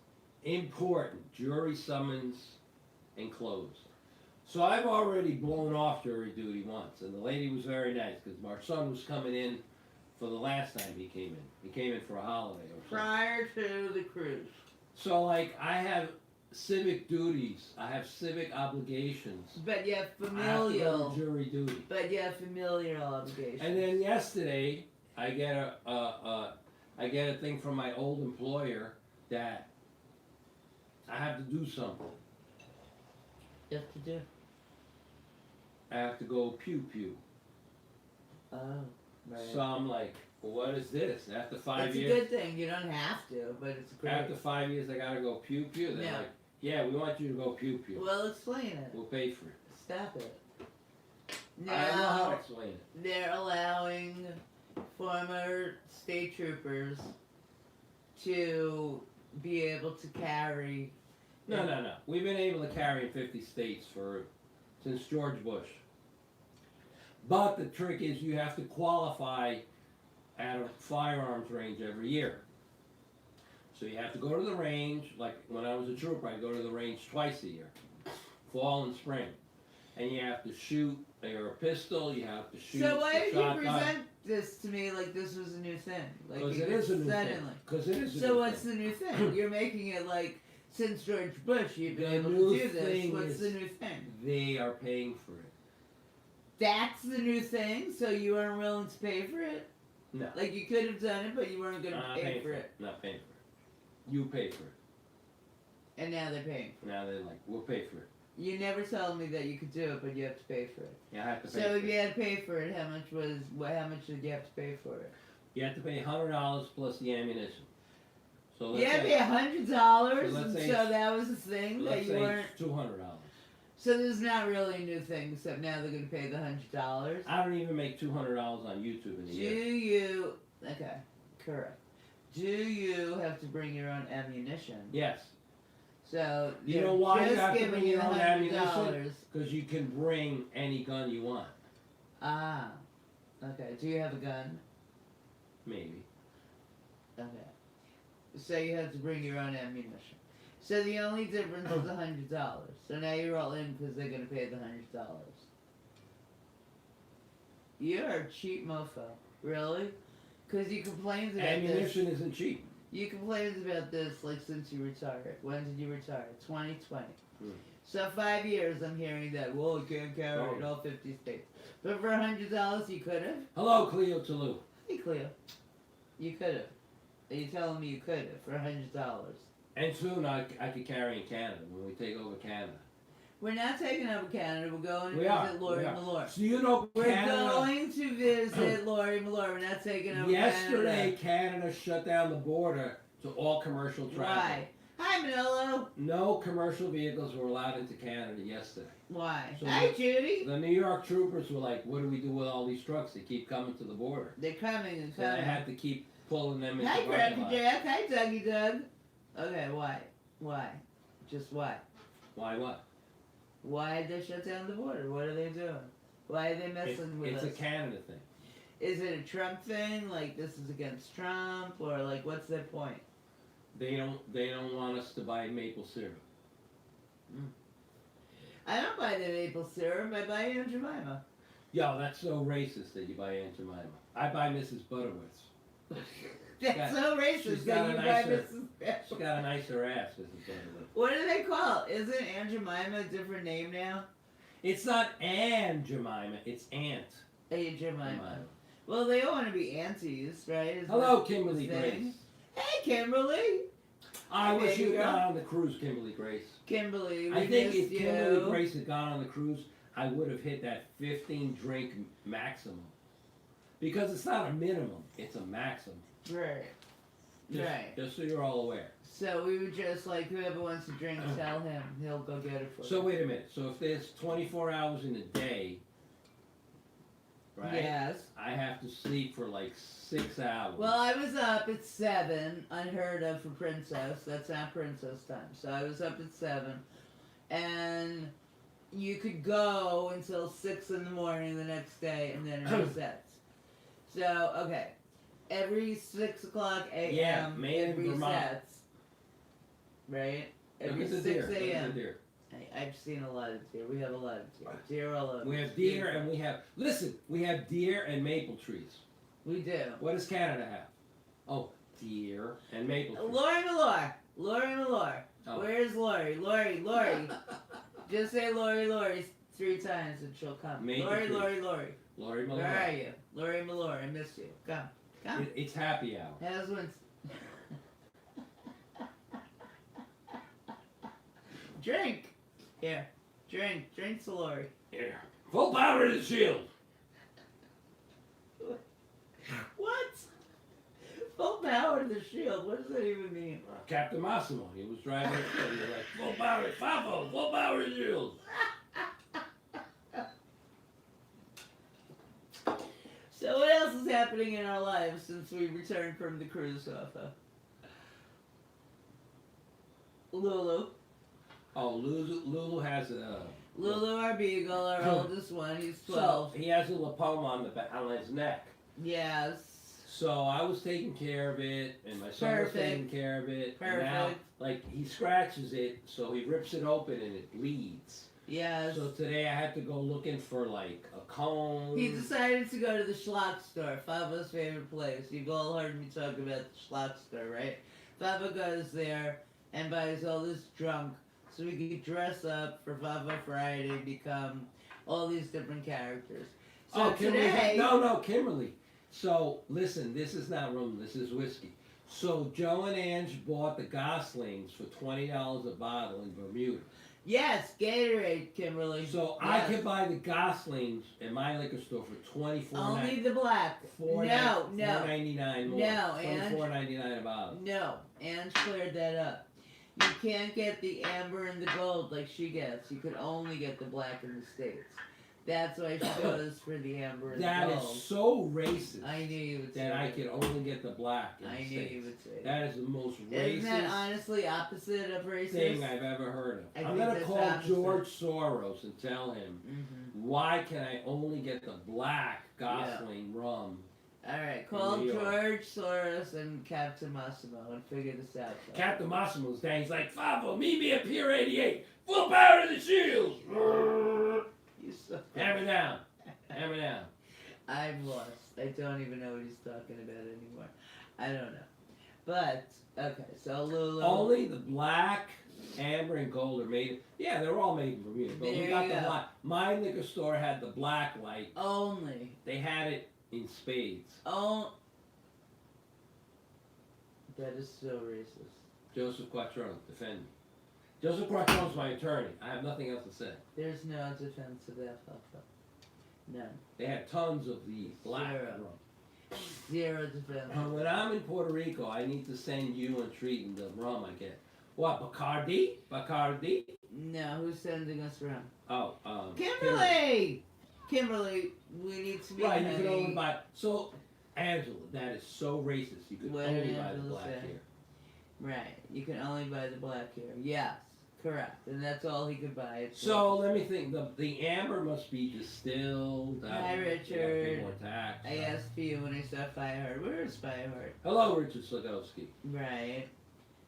important, jury summons enclosed. So I've already blown off jury duty once, and the lady was very nice, because my son was coming in for the last time he came in. He came in for a holiday or something. Prior to the cruise. So I have civic duties. I have civic obligations. But you have I have to go familial. to jury duty. But you have familial obligations. And then yesterday, I get I get a thing from my old employer that I have to do something. You have to do. I have to go pew pew. Oh, right. So I'm like, well, what is this? After 5 it's years, a good thing. You don't have to, but it's great. after 5 years, I gotta go pew pew. They're Yeah. like, yeah, we want you to go pew pew. Well, explain it. We'll pay for it. Stop it. I don't know how to Now explain it. they're allowing former state troopers to be able to carry. No. We've been able to carry in 50 states since George Bush. But the trick is you have to qualify at a firearms range every year. So you have to go to the range, like when I was a trooper, I'd go to the range twice a year, fall and spring. And you have to shoot your pistol, you have to shoot So why the did you shotgun. present this to me like this was a new thing? Like Because you it is a new thing. suddenly. Because it is a So new what's thing. the new thing? You're making it like since George Bush you've been The able new to do this. thing What's is- the new thing? They are paying for it. That's the new thing. So you weren't willing to pay for it. No. Like you could have done it, but you weren't going to Not pay paying for it. Not paying for it. You pay for it. And now they're paying. Now they're like, we'll pay for it. You never told me that you could do it, but you have to pay for it. Yeah, I have to pay So for if it. you had to pay for it, how much did you have to pay for it? You have to pay $100 plus the ammunition. So You had to say, pay $100, So let's and say so it's- that was the thing that let's you say weren't. it's $200. So there's not really a new thing, except now they're going to pay the $100. I don't even make $200 on YouTube in a Do year. you? Okay, correct. Do you have to bring your own ammunition? Yes, So You they're know why you just have to giving bring you your own $100. because you can bring any gun you want. Ah, okay. Do you have a gun? Maybe. Okay. So you have to bring your own ammunition. So the only difference is $100. So now you're all in because they're gonna pay the $100. You're a cheap mofo, really? Because you complained about Ammunition this. isn't cheap. You complained about this like since you retired. When did you retire? 2020. Hmm. So 5 years I'm hearing that. Well, you can't carry it in all 50 states. But for $100 you could have. Hello, Cleo Toulouse. Hey Cleo, you could have. Are you telling me you could have for $100? And soon I could carry in Canada when we take over Canada. We're not taking over Canada. We're going to We visit are. Lori we are. Malore. So you know We're Canada. going to visit Lori Malore. We're not taking over Yesterday, Canada shut down the border to all commercial Canada. traffic. Why? Hi, Manolo. No commercial vehicles were allowed into Canada yesterday. Why? So Hi, the- Judy. The New York troopers were like, what do we do with all these trucks? They keep coming to the border. They're coming and So they coming. had to keep pulling them into Hi, the parking Crappy lot. Jack. Hi, Dougie Doug. Okay, why? Why? Just why? Why what? Why did they shut down the border? What are they doing? Why are they messing with It's us? a Canada thing. Is it a Trump thing? Like this is against Trump, or like what's their point? They don't want us to buy maple syrup. I don't buy the maple syrup. I buy Aunt Jemima. Yo, that's so racist that you buy Aunt Jemima. I buy Mrs. Butterworth's. That's got- so she's racist got that a you buy nicer- Mrs. She's Special. got a nicer ass, Mrs. Butterworth. What do they call it? Isn't Aunt Jemima a different name now? It's not Aunt Jemima, it's Aunt Aunt Jemima. Jemima. Well, they all want to be aunties, right? Isn't Hello, that Kimberly the thing? Grace. Hey, Kimberly. I wish There you you got go. on the cruise, Kimberly Grace. Kimberly, we I think missed if you. Kimberly Grace had gone on the cruise, I would have hit that 15 drink maximum. Because it's not a minimum, it's a maximum. Right. Just, Right. just so you're all aware. So we would just like whoever wants to drink, tell him. He'll go get it for So you. wait a minute. So if there's 24 hours in a day, right? Yes. I have to sleep for like 6 hours. Well, I was up at 7, unheard of for Princess. That's not Princess time. So I was up at 7, and you could go until 6 in the morning the next day, and then it resets. So okay, every 6 o'clock a.m. Yeah, made it in Vermont. resets. Right. Look Every at the 6 deer. Look at a.m. the deer. I've seen a lot of deer. We have a lot of deer. Deer all over. We have deer and we have, listen, we have deer and maple trees. We do. What does Canada have? Oh, deer and maple trees. Lori Malore. Lori Malore. Oh. Where's Lori? Lori. Just say Lori 3 times and she'll come. Make Lori, it Lori. Lori Where Malone. are you? Lori Malore, I miss you. Come. It's happy hour. How's Winston? Drink. Here. Drink. Drink to Lori. Here. Full power to the shield. What? Full power to the shield. What does that even mean? Captain Massimo, he was driving it. He was like, full power, Favo, full power to the shield. So what else is happening in our lives since we returned from the cruise off of Lulu? Oh, Lulu has a... Lulu, our beagle, our oldest one, he's So, 12. he has a lipoma on his neck. Yes. So I was taking care of it, and my son was taking care of it. And now, Perfect. like, he scratches it, so he rips it open and it bleeds. Yes. So today I had to go looking for, like, a cone. He decided to go to the Schlock store, Fava's favorite place. You've all heard me talk about the Schlock store, right? Fava goes there and buys all this junk so we could dress up for Fava Friday, become all these different characters. So Oh, Kimberly. today... No, Kimberly. So, listen, this is not rum, this is whiskey. So, Joe and Ange bought the Goslings for $20 a bottle in Bermuda. Yes, Gatorade, Kimberly. So, Yes. I can buy the Goslings at my liquor store for $24.99. Only the black. No. $4.99 more. No, Ange. $24.99 a bottle. No, Ange cleared that up. You can't get the amber and the gold like she gets. You could only get the black in the States. That's why she goes for the amber and That the gold. is so racist. I knew you would say that I that. could only get the black in I the knew States. you would say that. That is the most Isn't that racist honestly opposite of racist? thing I've ever heard of. I I'm think gonna that's call opposite. George Soros and tell him, Mm-hmm. why can I only get the black Gosling rum? Alright, call New York. George Soros and Captain Massimo and figure this out. Captain Massimo's down. He's like, Favo, meet me at Pier 88. Full power to the shield. You suck. Hammer down. Hammer down. I'm lost. I don't even know what he's talking about anymore. I don't know. But, okay, so Lulu. Only the black, amber, and gold are made. Yeah, they're all made in Bermuda. But we There got you the go. black. My liquor store had the black light. Only. They had it in spades. Oh. That is so racist. Joseph Quattrone, defend me. Joseph Quattrone's my attorney. I have nothing else to say. There's no defense of that, Papa. None. They had tons of the black Zero. rum. Zero defense. When I'm in Puerto Rico, I need to send you and Treating the rum I get. What, Bacardi? Bacardi? No, who's sending us around? Oh, Kimberly! Kimberly, we need to be Right, you honey. can only buy. So, Angela, that is so racist. You could What only did buy the Angela black say? here. Right, you can only buy the black here. Yes, correct. And that's all he could buy. It's So, let me think. The amber must be distilled. Hi, They gotta pay Richard. more tax. I asked for you when I saw Fireheart. Where is Fireheart? Hello, Richard Slagowski. Right.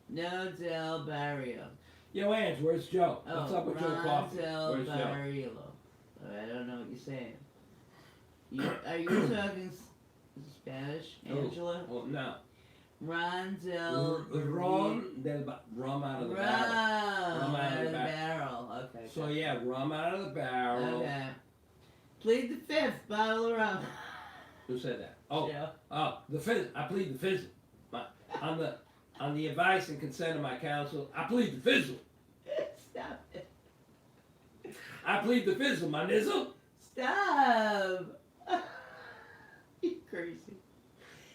No Del Barrio. Yo, Ange, where's Joe? Oh, What's up with Joe Coffee? Del Where's Joe? Barrio. Oh, I don't know what you're saying. Are you talking Spanish, Angela? Oh, no. Rondell. Rum out of the Rum. barrel. Rum Out of the barrel. Okay. So yeah, rum out of the barrel. Okay. Plead the fifth bottle of rum. Who said that? Oh, Joe. the fizz. I plead the fizzle. On the advice and consent of my counsel, I plead the fizzle. Stop it. I plead the fizzle, my nizzle. Stop. You crazy.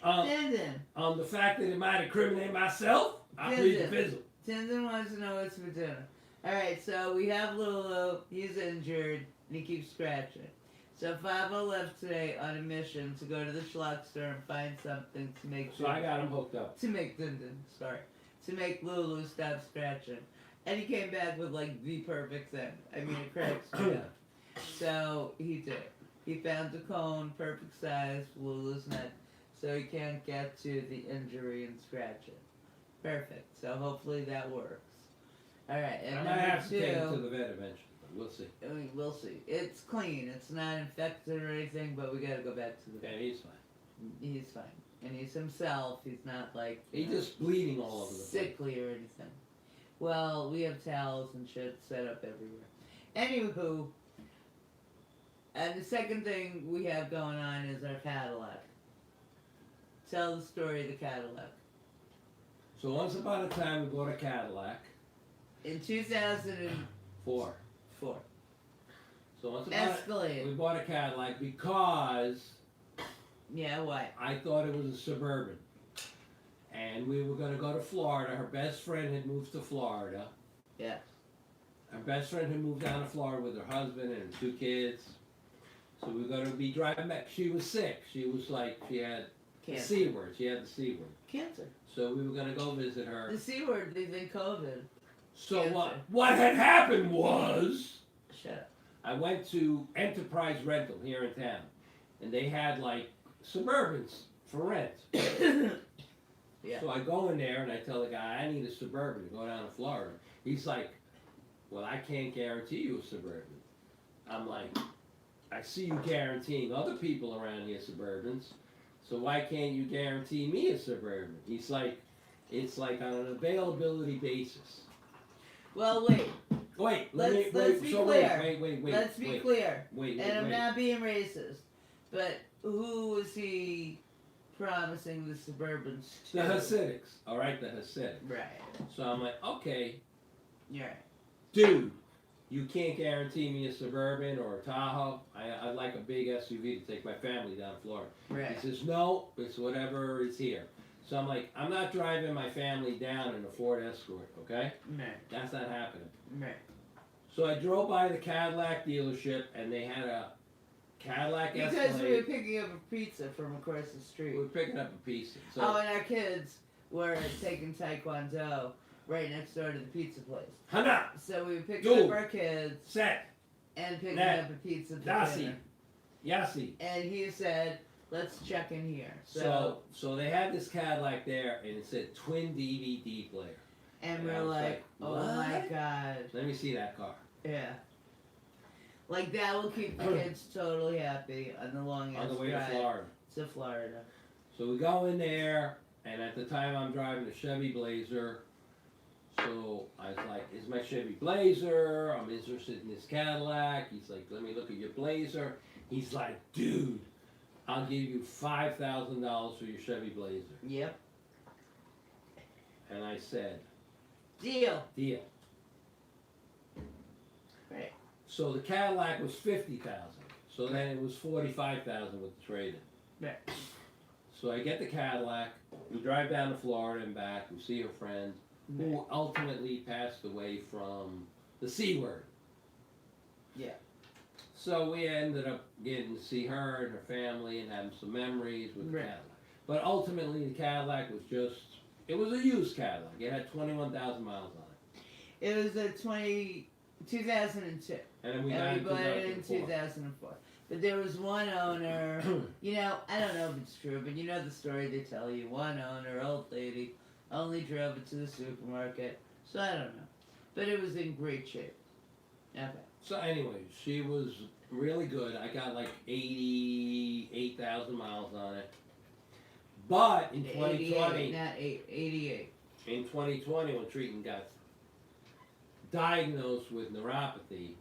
Tenzin. On the fact that it might incriminate myself, I plead the Tenzin. fizzle. Tenzin wants to know what's for dinner. Alright, so we have Lulu. He's injured and he keeps scratching. So Favo left today on a mission to go to the Schlock store and find something to make So I got him hooked up. to make to make Lulu stop scratching. And he came back with like the perfect thing. I mean, it cracks me up. So he did. He found a cone, perfect size, for Lulu's neck, so he can't get to the injury and scratch it. Perfect. So hopefully that works. All right. And I might number have to take him to two, the vet eventually, but we'll see. I mean, we'll see. It's clean. It's not infected or anything, but we gotta go back to the Yeah, vet. he's fine. He's fine, and he's himself. He's not like He's just bleeding all over the place. sickly or anything. Well, we have towels and shit set up everywhere. Anywho, and the second thing we have going on is our Cadillac. Tell the story of the Cadillac. So once upon a time, we bought a Cadillac. In 2004. Four. So once upon Escalade. we bought a Cadillac because Yeah, why? I thought it was a Suburban. And we were going to go to Florida. Her best friend had moved to Florida. Yeah. Her best friend had moved down to Florida with her husband and her 2 kids. So we were going to be driving back. She was sick. She was like, she had the Cancer. C word. She had the C word. Cancer. So we were going to go visit her. The C word is in COVID. So Cancer. what had happened was Shut up. I went to Enterprise Rental here in town. And they had like Suburbans for rent. Yeah. So I go in there and I tell the guy, I need a Suburban to go down to Florida. He's like, well, I can't guarantee you a Suburban. I'm like, I see you guaranteeing other people around here Suburbans, so why can't you guarantee me a Suburban? He's like, it's like on an availability basis. Well, wait. Wait, Let's be so clear. wait, Let's be wait, clear. wait, And I'm wait. not being racist, but who was he promising the Suburbans to? The Hasidics, all right, the Hasidics. Right. So I'm like, okay, You're right. dude, you can't guarantee me a Suburban or a Tahoe. I'd like a big SUV to take my family down to Florida. Right. He says, no, it's whatever is here. So I'm like, I'm not driving my family down in a Ford Escort, okay? Right. That's not happening. Right. So I drove by the Cadillac dealership, and they had a Cadillac Because Escalade. we were picking up a pizza from across the street. We were picking up a piece. So Oh, and our kids were taking Taekwondo right next door to the pizza place. Hana, So we were picking Dude. up our kids Set, and picking Nat, up a pizza for Dasi, dinner. Yasi. And he said, let's check in here. So they had this Cadillac there, and it said twin DVD player. And and we're I was like, oh my what? god. Let me see that car. Yeah. Like that will keep the kids totally happy on the long On ass the way to drive Florida. to Florida. So we go in there, and at the time I'm driving a Chevy Blazer. So I was like, is my Chevy Blazer? I'm interested in this Cadillac. He's like, let me look at your Blazer. He's like, dude, I'll give you $5,000 for your Chevy Blazer. Yep. And I said, Deal. deal. Right. So the Cadillac was $50,000. So then it was $45,000 with the trade-in. Right. So I get the Cadillac. We drive down to Florida and back. We see her friend, who ultimately passed away from the C word. Yeah. So we ended up getting to see her and her family and having some memories with the Right. Cadillac. But ultimately, the Cadillac was just, it was a used Cadillac. It had 21,000 miles on it. It was a 2002. And then we got And we in bought it in 2004. 2004. But there was one owner, you know, I don't know if it's true, but you know the story they tell you. One owner, old lady, only drove it to the supermarket. So I don't know. But it was in great shape. Okay. So anyway, she was really good. I got like 88,000 miles on it. But in 2020, 88, not 88. in 2020 when Treaton got diagnosed with neuropathy,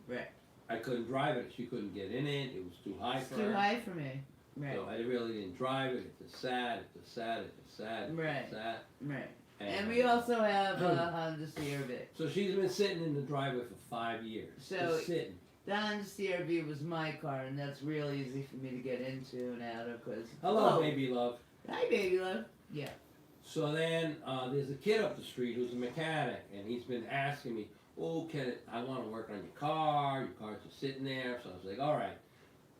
Right. I couldn't drive it. She couldn't get in it. It was too high It's for too her. high for me. Right. So I really didn't drive it. It's a sad, it's a sad, it's a sad, Right. it's a sad. Right. And we also have a Honda CRV. So she's been sitting in the driveway for 5 years. So- Just sitting. The Honda CRV was my car, and that's real easy for me to get into and out of. Cause Hello, baby love. Hi, baby love. Yeah. So then there's a kid up the street who's a mechanic, and he's been asking me, oh, I want to work on your car. Your car's just sitting there. So I was like, all right,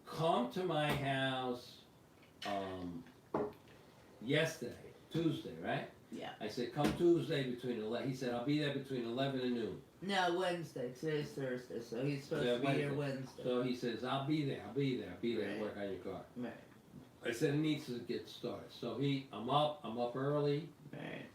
come to my house yesterday, Tuesday, right? Yeah. I said, come Tuesday between 11. He said, I'll be there between 11 and noon. No, Wednesday. Today's Thursday, so he's supposed Yeah, to be here Wednesday. So he says, I'll be there to Right. work on your car. Right. I said, it needs to get started. So I'm up early. Right.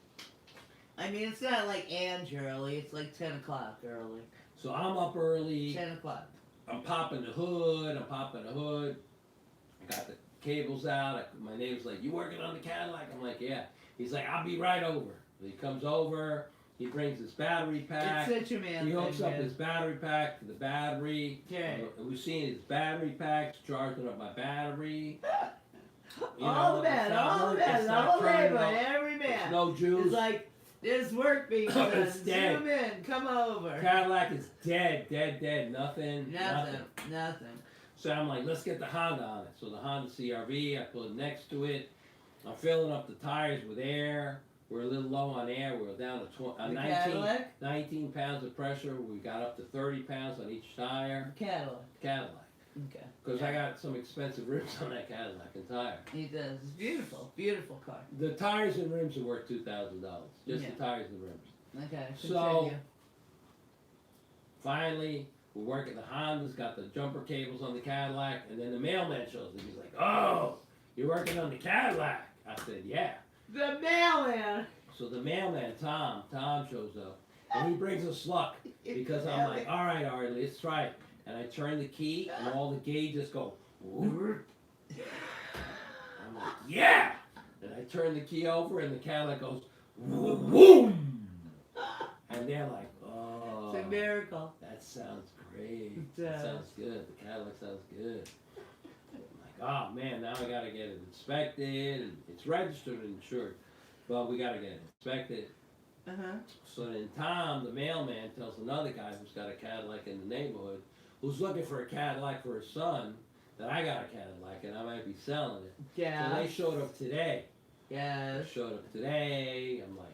I mean, it's not like Ange early. It's like 10 o'clock early. So I'm up early. 10 o'clock. I'm popping the hood. I got the cables out. My neighbor's like, you working on the Cadillac? I'm like, yeah. He's like, I'll be right over. So he comes over. He brings his battery pack. It's such a man He hooks thing, up man. his battery pack to the battery. Okay. We've seen his battery packs charging up my battery. You all know, the men, it's not all the work- men, it's the not whole turning neighborhood, up. every There's man. no Jews. It's like, there's work being done. It's dead. Zoom in, come over. Cadillac is dead, dead, dead. Nothing. Nothing. So I'm like, let's get the Honda on it. So the Honda CRV, I put it next to it. I'm filling up the tires with air. We're a little low on air. We're down to The 19, Cadillac? 19 pounds of pressure. We got up to 30 pounds on each tire. Cadillac. Okay. Because I got some expensive rims on that Cadillac and tire. He does. It's beautiful. Beautiful car. The tires and rims are worth $2,000. Just Yeah. the tires and rims. Okay. So- Continue. Finally, we're working the Honda's got the jumper cables on the Cadillac, and then the mailman shows up. He's like, "Oh, you're working on the Cadillac?" I said, "Yeah." The mailman. So the mailman, Tom shows up, and he brings us luck because I'm like, "All right, let's try it." And I turn the key, and all the gauges go. Whoop. I'm like, "Yeah!" And I turn the key over, and the Cadillac goes, "Boom!" And they're like, "Oh, It's a miracle. that sounds great. It That does. sounds good. The Cadillac sounds good." I'm like, "Oh man, now I gotta get it inspected, and it's registered and insured, but we gotta get it inspected." Uh-huh. So then Tom, the mailman, tells another guy who's got a Cadillac in the neighborhood, who's looking for a Cadillac for his son, that I got a Cadillac and I might be selling it. So Yeah. they showed up today. They Yes. showed up today. I'm like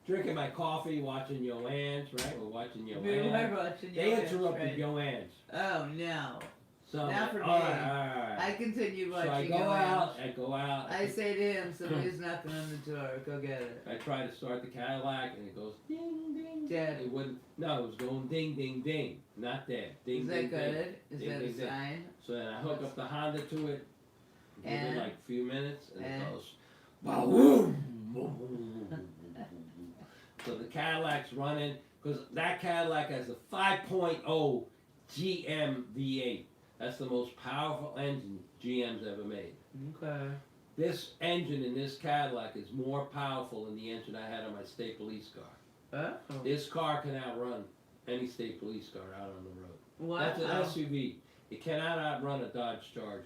drinking my coffee, watching Joanne's, right? We're watching We Joanne. were watching They Joanne's, interrupted right? Joanne's. Oh no. So I'm Not like, for all me. right. I continued So I watching go Joanne's. out. I say to him, somebody's knocking on the door. Go get it. I try to start the Cadillac and it goes ding ding. Dead. It wouldn't. No, it was going ding ding ding. Not dead. Ding Is that ding ding. good? Is Ding, that a ding, ding. sign? So then I hook up the Honda to it. Give And? it like a few minutes and And? it goes. Boom. So the Cadillac's running because that Cadillac has a 5.0 GM V8. That's the most powerful engine GM's ever made. Okay. This engine in this Cadillac is more powerful than the engine I had on my state police car. Oh. This car can outrun any state police car out on the road. Wow. That's an SUV. It cannot outrun a Dodge Charger.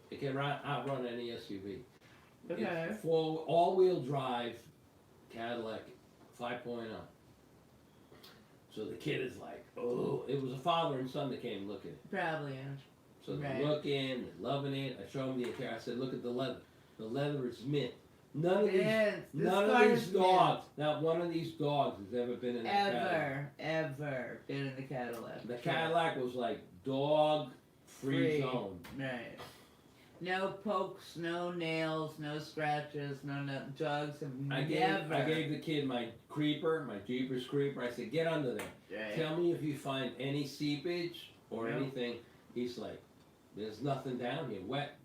It can outrun any SUV. Okay. It's full all-wheel drive Cadillac 5.0. So the kid is like, oh, it was a father and son that came looking. Probably. Yeah. So they're Right. looking, they're loving it. I show them the interior. I said, look at the leather. The leather is mint. None of Yes, these, this none car of these is dogs, not one of these dogs has ever been in that Cadillac. Ever been in the Cadillac. The Cadillac was like dog-free Free. zone. Right. No pokes, no nails, no scratches, no dogs have I never. gave the kid my creeper, my Jeepers creeper. I said, get under there. Right. Tell me if you find any seepage or No. anything. He's like, there's nothing down here, wet.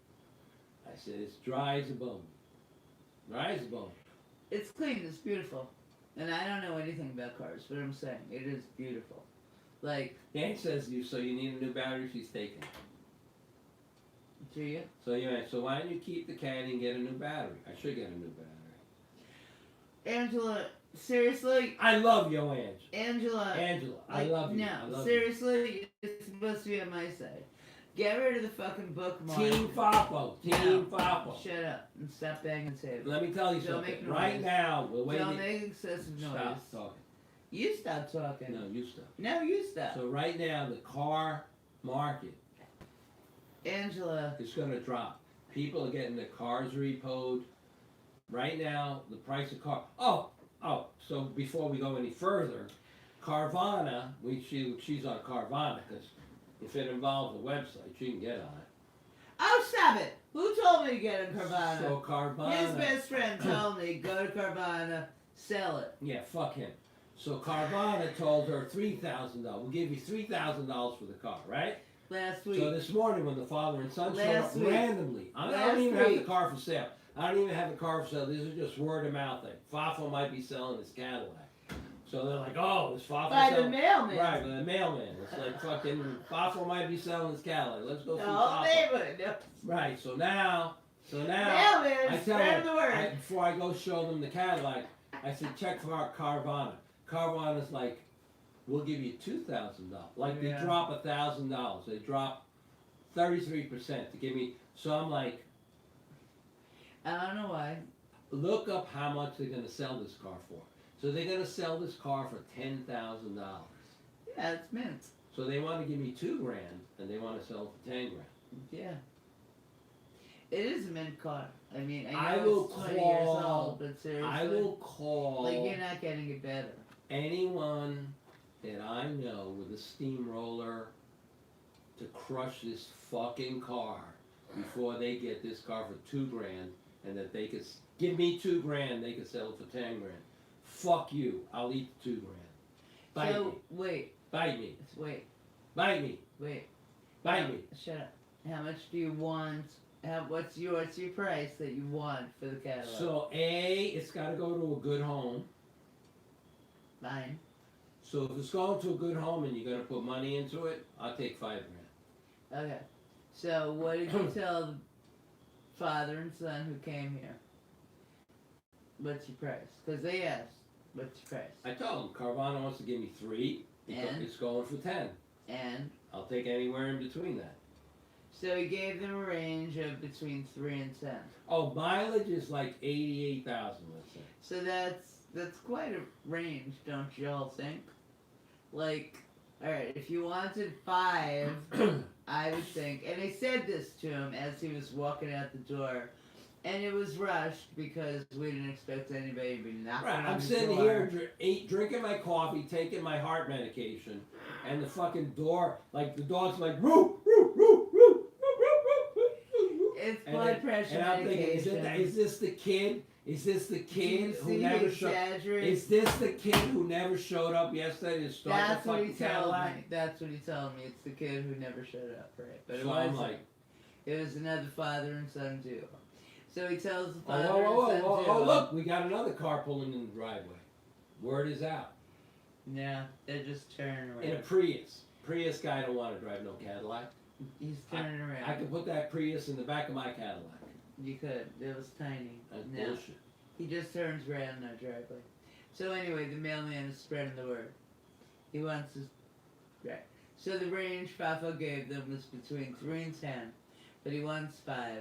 I said, it's dry as a bone. Dry as a bone. It's clean. It's beautiful. And I don't know anything about cars, but I'm saying it is beautiful. Like, Dan says so you need a new battery, she's taking it. do you? So why don't you keep the caddy and get a new battery? I should get a new battery. Angela, seriously? I love Joanne. Angela. Angela, I like, love you. No, I love seriously, you're supposed to be on my side. Get rid of the fucking bookmark. you. Team Fapo. Team Fapo. Shut up and stop banging tables. Let me tell you Don't something. make Right noise. now, we're waiting. Don't make excessive noise. Stop talking. You stop talking. No, you stop. No, you stop. So right now, the car market Angela. is going to drop. People are getting their cars repoed. Right now, the price of car. Oh. So before we go any further, Carvana. She's on Carvana because if it involves a website, she can get on it. Oh, stop it. Who told me to get on Carvana? So Carvana. His best friend told me, go to Carvana, sell it. Yeah, fuck him. So Carvana told her $3,000. We'll give you $3,000 for the car, right? Last week. So this morning when the father and son showed Last up week. randomly, I Last don't even have the week. car for sale. I don't even have the car for sale. This is just word of mouth thing. Fafo might be selling his Cadillac. So they're like, oh, is Fafo By the selling? mailman. Right, by the mailman. It's like fucking Fafo might be selling his Cadillac. Let's go see The whole Fafo. neighborhood. No. Right, so now, I Mailman, tell spread them, the word. before I go show them the Cadillac, I said, check for our Carvana. Carvana's like, we'll give you $2,000. Like they Yeah. drop $1,000. They drop 33% to give me. So I'm like, I don't know why. look up how much they're gonna sell this car for. So they're gonna sell this car for $10,000. Yeah, it's mint. So they want to give me $2,000, and they want to sell it for $10,000. Yeah. It is a mint car. I mean, I I know will it's 20 years call- old, but seriously. I will call Like, you're not getting it better. anyone that I know with a steamroller to crush this fucking car before they get this car for $2,000, and that they could give me $2,000, they could sell it for $10,000. Fuck you! I'll eat the $2,000. Bite So, me! wait. Bite me! Wait. Bite me! Wait. Bite me! Shut up. How much do you want? What's your price that you want for the Cadillac? So it's got to go to a good home. Fine. So if it's going to a good home and you're gonna put money into it, I'll take $5,000. Okay. So what did you tell the father and son who came here? What's your price? Because they asked. What's your price? I told him Carvana wants to give me 3. And? It's going for 10. And I'll take anywhere in between that. so he gave them a range of between 3 and 10. Oh, mileage is like 88,000, let's say. So that's quite a range, don't you all think? Like, all right, if you wanted 5, I would think, and I said this to him as he was walking out the door, and it was rushed because we didn't expect anybody to be knocking Right, on I'm the sitting door. here drinking my coffee, taking my heart medication, and the fucking door, like the dog's like, roo, roo, roo, roo, roo, roo, roo, roo. It's And blood then- pressure And I'm thinking, medication. is this the kid? Is this the kid who never showed? exaggerate? Is this the kid who never showed up yesterday to start That's the what he fucking told Cadillac? me. That's what he told me. It's the kid who never showed up, right? But it So I'm wasn't. like, It was another father and son duo. So he tells the oh, father whoa, and son whoa, whoa, duo. oh, look, we got another car pulling in the driveway. Word is out. No, they're just turning around. In a Prius. Prius guy don't want to drive no Cadillac. He's turning around. I could put that Prius in the back of my Cadillac. You could. It was tiny. That's No. bullshit. He just turns around in our driveway. So anyway, the mailman is spreading the word. He wants his... Right. So the range Fafo gave them was between 3 and 10. But he wants 5.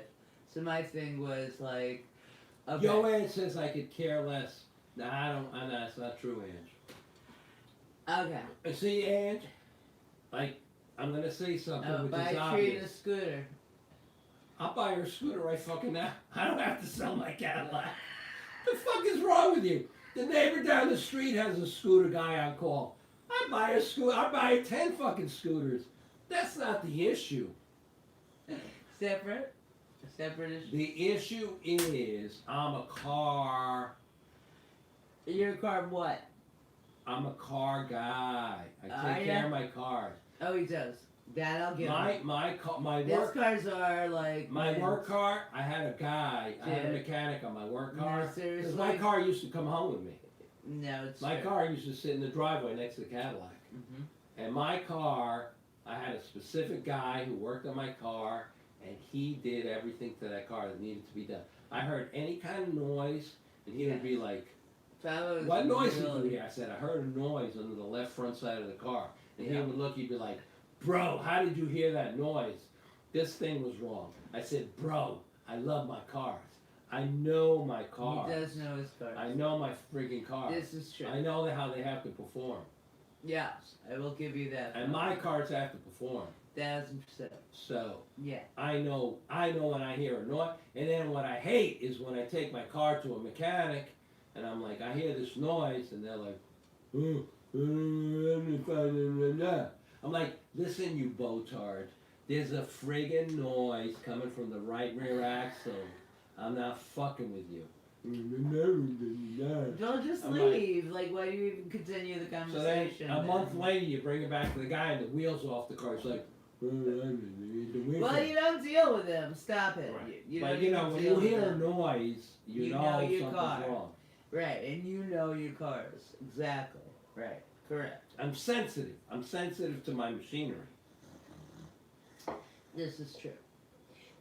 So my thing was like... Okay. Yo, Ange says I could care less. Nah, I don't. That's not true, Ange. Okay. See, Ange, like, I'm gonna say something which Buy is a tree and a obvious. scooter. I'll buy her a scooter right fucking now. I don't have to sell my Cadillac. The fuck is wrong with you? The neighbor down the street has a scooter guy on call. I buy a scooter. I buy 10 fucking scooters. That's not the issue. Separate? Separate issue? The issue is I'm a car Your car what? guy. I take yeah? care of my cars. Oh, he does. That I'll give him. My His work cars are like... my work car. I had a guy. I had a Yeah. mechanic on my work No, car. Because seriously? my car used to come home with me. No, it's My true. car used to sit in the driveway next to the Cadillac. Mhm. And my car, I had a specific guy who worked on my car, and he did everything to that car that needed to be done. I heard any kind of noise, and he would be like, Fabo is "What noise did really- you hear?" I said, "I heard a noise under the left front side of the car." And he Yeah. would look, he'd be like, "Bro, how did you hear that noise? This thing was wrong." I said, "Bro, I love my cars. I know my cars. He does know his cars. I know my freaking cars. This is true. I know how they have to perform. Yes, I will give you that. And my cars have to perform. 1000%. So Yeah. I know when I hear a noise. And then what I hate is when I take my car to a mechanic and I'm like, I hear this noise, and they're like, I'm like, listen, you botard. There's a friggin' noise coming from the right rear axle. I'm not fucking with you. Don't just I'm leave. Like, why do you even continue the So then conversation? a month later, you bring it back to the guy, and the wheels off the car. It's like, Well, you don't deal with him. Stop it. Right. You But don't you even know, when deal you with hear a them. noise, you You know know your something's car. wrong. Right, and you know your cars. Exactly. Right. Correct. I'm sensitive. I'm sensitive to my machinery. This is true.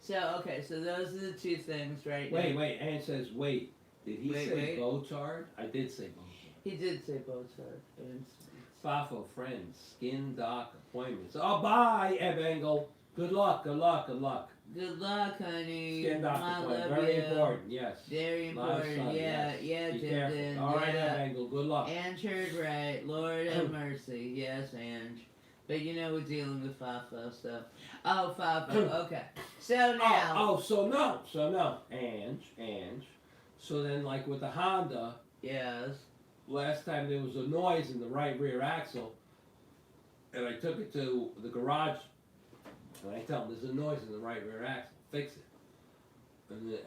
So, okay, so those are the two things, right? Wait, Ann says, wait. Did he Wait, say wait. Botard? I did say Botard. He did say Botox. And Fafo, friends, skin doc appointments. Oh, bye, Eb Engel. Good luck, good luck, good luck. good luck, honey. Skin doc I appointment, love very you. important, yes. Very Live important. son, Yeah, yes. yeah, Be Dindin. careful. All right, Yeah. Eb Engel, good luck. Ange heard right. Lord have mercy. Yes, Ange. But you know we're dealing with Fafo, so. Oh, Fafo. Okay. So now. So no. Ange. So then, like with the Honda, Yes. last time there was a noise in the right rear axle, and I took it to the garage, and I tell them there's a noise in the right rear axle, fix it.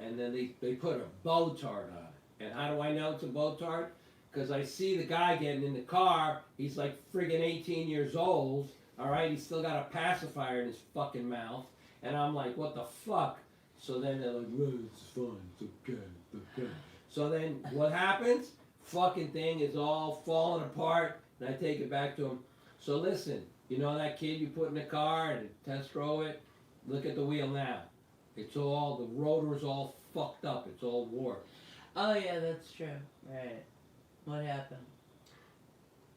And then they put a Botard on it. And how do I know it's a Botard? Because I see the guy getting in the car, he's like friggin' 18 years old, alright, he's still got a pacifier in his fucking mouth, and I'm like, what the fuck? So then they're like, well, it's fine, it's okay. So then what happens? Fucking thing is all falling apart, and I take it back to him. So listen, you know that kid you put in the car and test drove it? Look at the wheel now. It's all, the rotor's all fucked up, it's all warped. Oh, yeah, that's true. Right. What happened?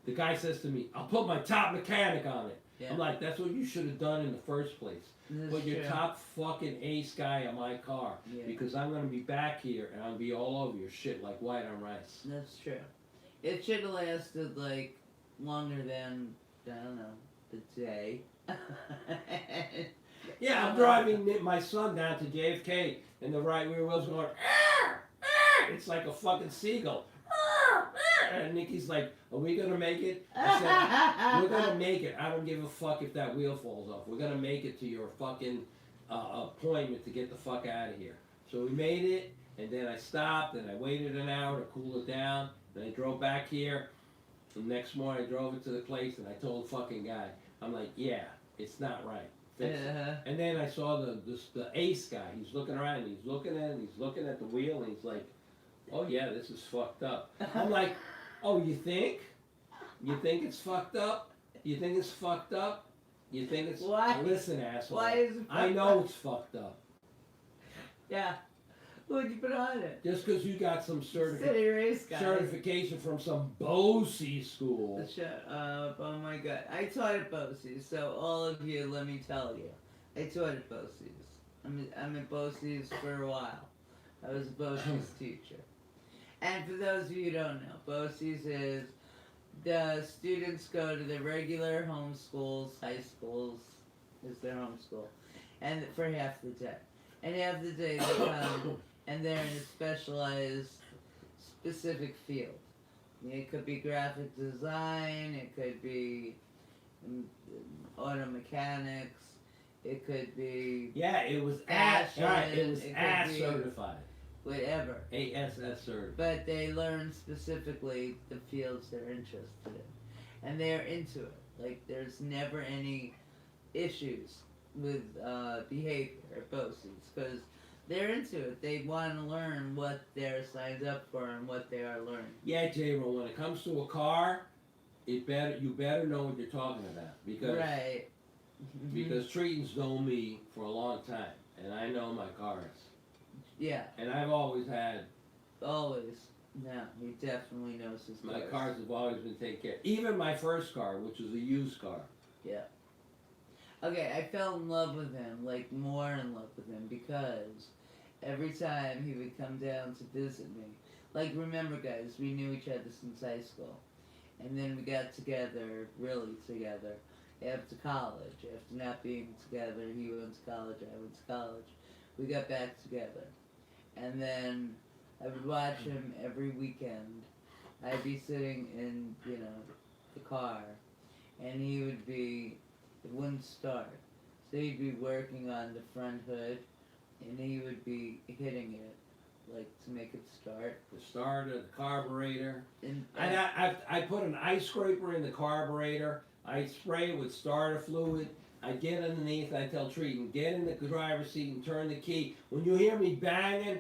The guy says to me, I'll put my top mechanic on it. Yeah. I'm like, that's what you should have done in the first place. This Put is your true. top fucking ace guy on my car. Yeah. Because I'm going to be back here and I'll be all over your shit like white on rice. That's true. It should have lasted, like, longer than, I don't know, the day. Yeah, I'm driving my son down to JFK and the right rear wheel's going, "Arr! Arr!" It's like a fucking seagull. "Arr! Arr!" And Nikki's like, are we going to make it? I said, we're going to make it. I don't give a fuck if that wheel falls off. We're going to make it to your fucking appointment to get the fuck out of here. So we made it, and then I stopped, and I waited an hour to cool it down. Then I drove back here. The next morning, I drove it to the place, and I told the fucking guy, I'm like, yeah, it's not right. Fix it. And then I saw the ace guy. He's looking around, and he's looking at it, and he's looking at the wheel, and he's like, oh yeah, this is fucked up. I'm like, oh, you think? You think it's fucked up? You think it's fucked up? You think it's... Why? Listen, asshole. Why is it fucked I know up? it's fucked up. Yeah. What'd you put on it? Just because you got some City race guy. certification from some BOCES school. Shut up. Oh my god. I taught at BOCES, so all of you, let me tell you. I taught at BOCES. I'm at BOCES for a while. I was a BOCES teacher. And for those of you who don't know, BOCES is the students go to the regular home schools, high schools is their home school, and for half the day. And half the day they come and they're in a specialized, specific field. It could be graphic design, it could be auto mechanics, it could be Yeah, it was Fashion, it was it could ASS be- certified. whatever. ASS certified. But they learn specifically the fields they're interested in. And they're into it. Like, there's never any issues with behavior at BOCES because they're into it. They want to learn what they're signed up for and what they are learning. Yeah, J-Ro, when it comes to a car, you better know what you're talking about because Right. because Treaton's known me for a long time and I know my cars. Yeah, And I've always had always. No, he definitely knows his my cars have always been taken care of. Even my first car, which was a used car. Okay, I fell in love with him, like more in love with him, because every time he would come down to visit me, like remember guys, we knew each other since high school, and then we got together, really together, after college. After not being together, he went to college, I went to college. We got back together, and then I would watch him every weekend. I'd be sitting in, the car, and he would be, it wouldn't start. So he'd be working on the front hood, and he would be hitting it, like, to make it start. The starter, the carburetor. And I put an ice scraper in the carburetor. I spray it with starter fluid. I get underneath, I tell Treaton, get in the driver's seat and turn the key. When you hear me banging,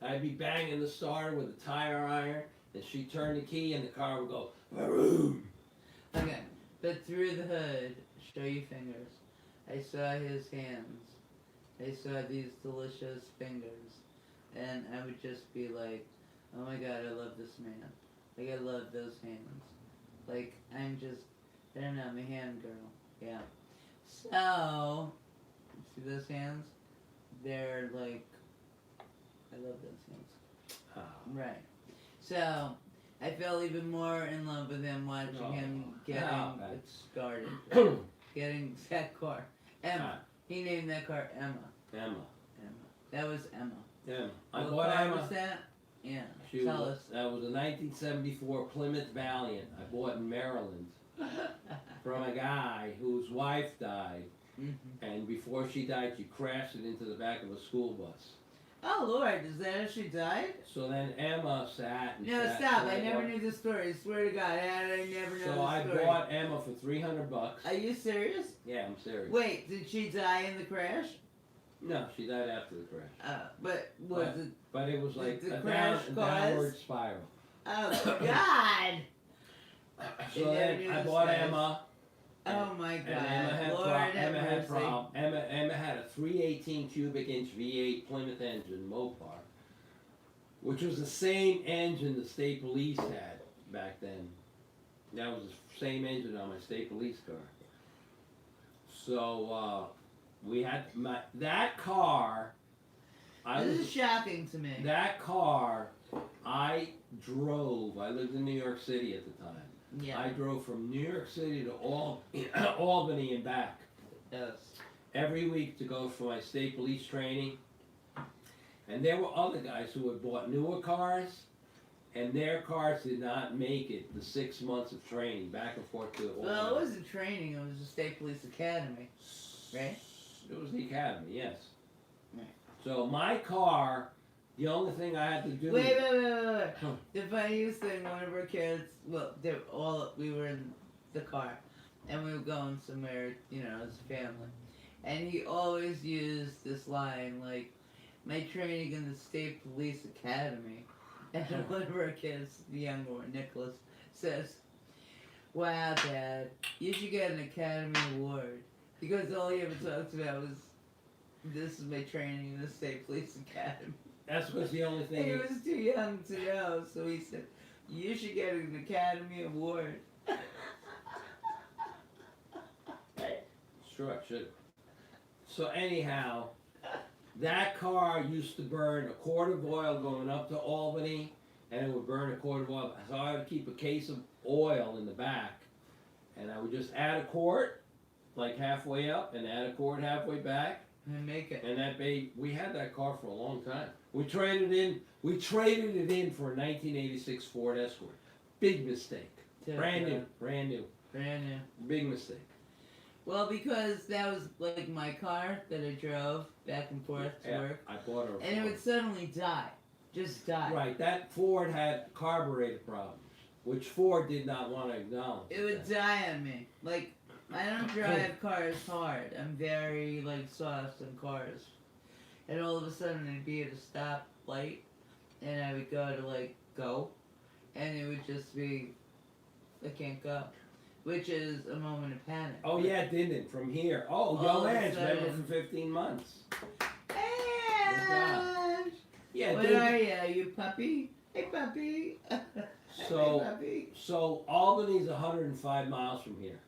I'd be banging the starter with a tire iron, and she'd turn the key and the car would go, boom. Okay, but through the hood, show your fingers. I saw his hands. I saw these delicious fingers. And I would just be like, oh my god, I love this man. Like I love those hands. Like I'm just, I don't know, I'm a hand girl. Yeah. So, see those hands? They're like, I love those hands. Ah. Right. So, I fell even more in love with him watching Oh, him getting now it that's- started. Getting that car. Emma. Ah. He named that car Emma. Emma. Emma. That was Emma. Emma. I What bought car Emma. was that? Yeah. She Tell was, us. that was a 1974 Plymouth Valiant I bought in Maryland from a guy whose wife died, Mhm. and before she died, she crashed it into the back of a school bus. Oh Lord, is that how she died? So then Emma sat and No, sat. stop! so I never bought- knew the story. Swear to God, I never know So the I story. bought Emma for $300. Are you serious? Yeah, I'm serious. Wait, did she die in the crash? No, she died after the crash. But was it? But it was like The a crash downward caused- spiral. Oh God! So You never then knew I this, bought guys. Emma. Oh my God! And Emma had Lord Emma have had mercy. problem. Emma had a 318 cubic inch V8 Plymouth engine Mopar, which was the same engine the state police had back then. That was the same engine on my state police car. So we had that car. I This was is shocking to me. that car. I drove. I lived in New York City at the time. Yeah. I drove from New York City to Albany and back Yes. every week to go for my state police training. And there were other guys who had bought newer cars, and their cars did not make it the 6 months of training back and forth to Albany. Well, it wasn't training. It was the State Police Academy, right? It was the academy, yes. Right. So my car, the only thing I had to do. Wait. Huh. The funniest thing, one of our kids, well, we were in the car, and we were going somewhere, you know, as a family, and he always used this line, like, my training in the State Police Academy, and one of our kids, the younger one, Nicholas, says, wow, Dad, you should get an Academy Award, because all he ever talked about was, this is my training in the State Police Academy. That was the only He thing. was too young to know, so he said, you should get an Academy Award. Sure, I should. So anyhow, that car used to burn a quart of oil going up to Albany, and it would burn a quart of oil. So I would keep a case of oil in the back, and I would just add a quart, like halfway up, and add a quart halfway back, And make it. and we had that car for a long time. We traded it in for a 1986 Ford Escort. Big mistake. Brand new. Brand new. Big mistake. Well, because that was like my car that I drove back and forth to Yeah, work, I bought her a and it Ford. would suddenly die. Just die. Right, that Ford had carburetor problems, which Ford did not want to acknowledge. It would die on me. Like, I don't drive cars hard. I'm very, like, soft on cars. And all of a sudden I'd be at a stop light, and I would go to, like, go, and it would just be, I can't go. Which is a moment of panic. Oh yeah, didn't it? From here. Oh, All Young of a Edge, remember sudden- for 15 months. And Yeah, what didn't- are you? You puppy? Hey puppy. So- Hey puppy. So Albany's 105 miles from here.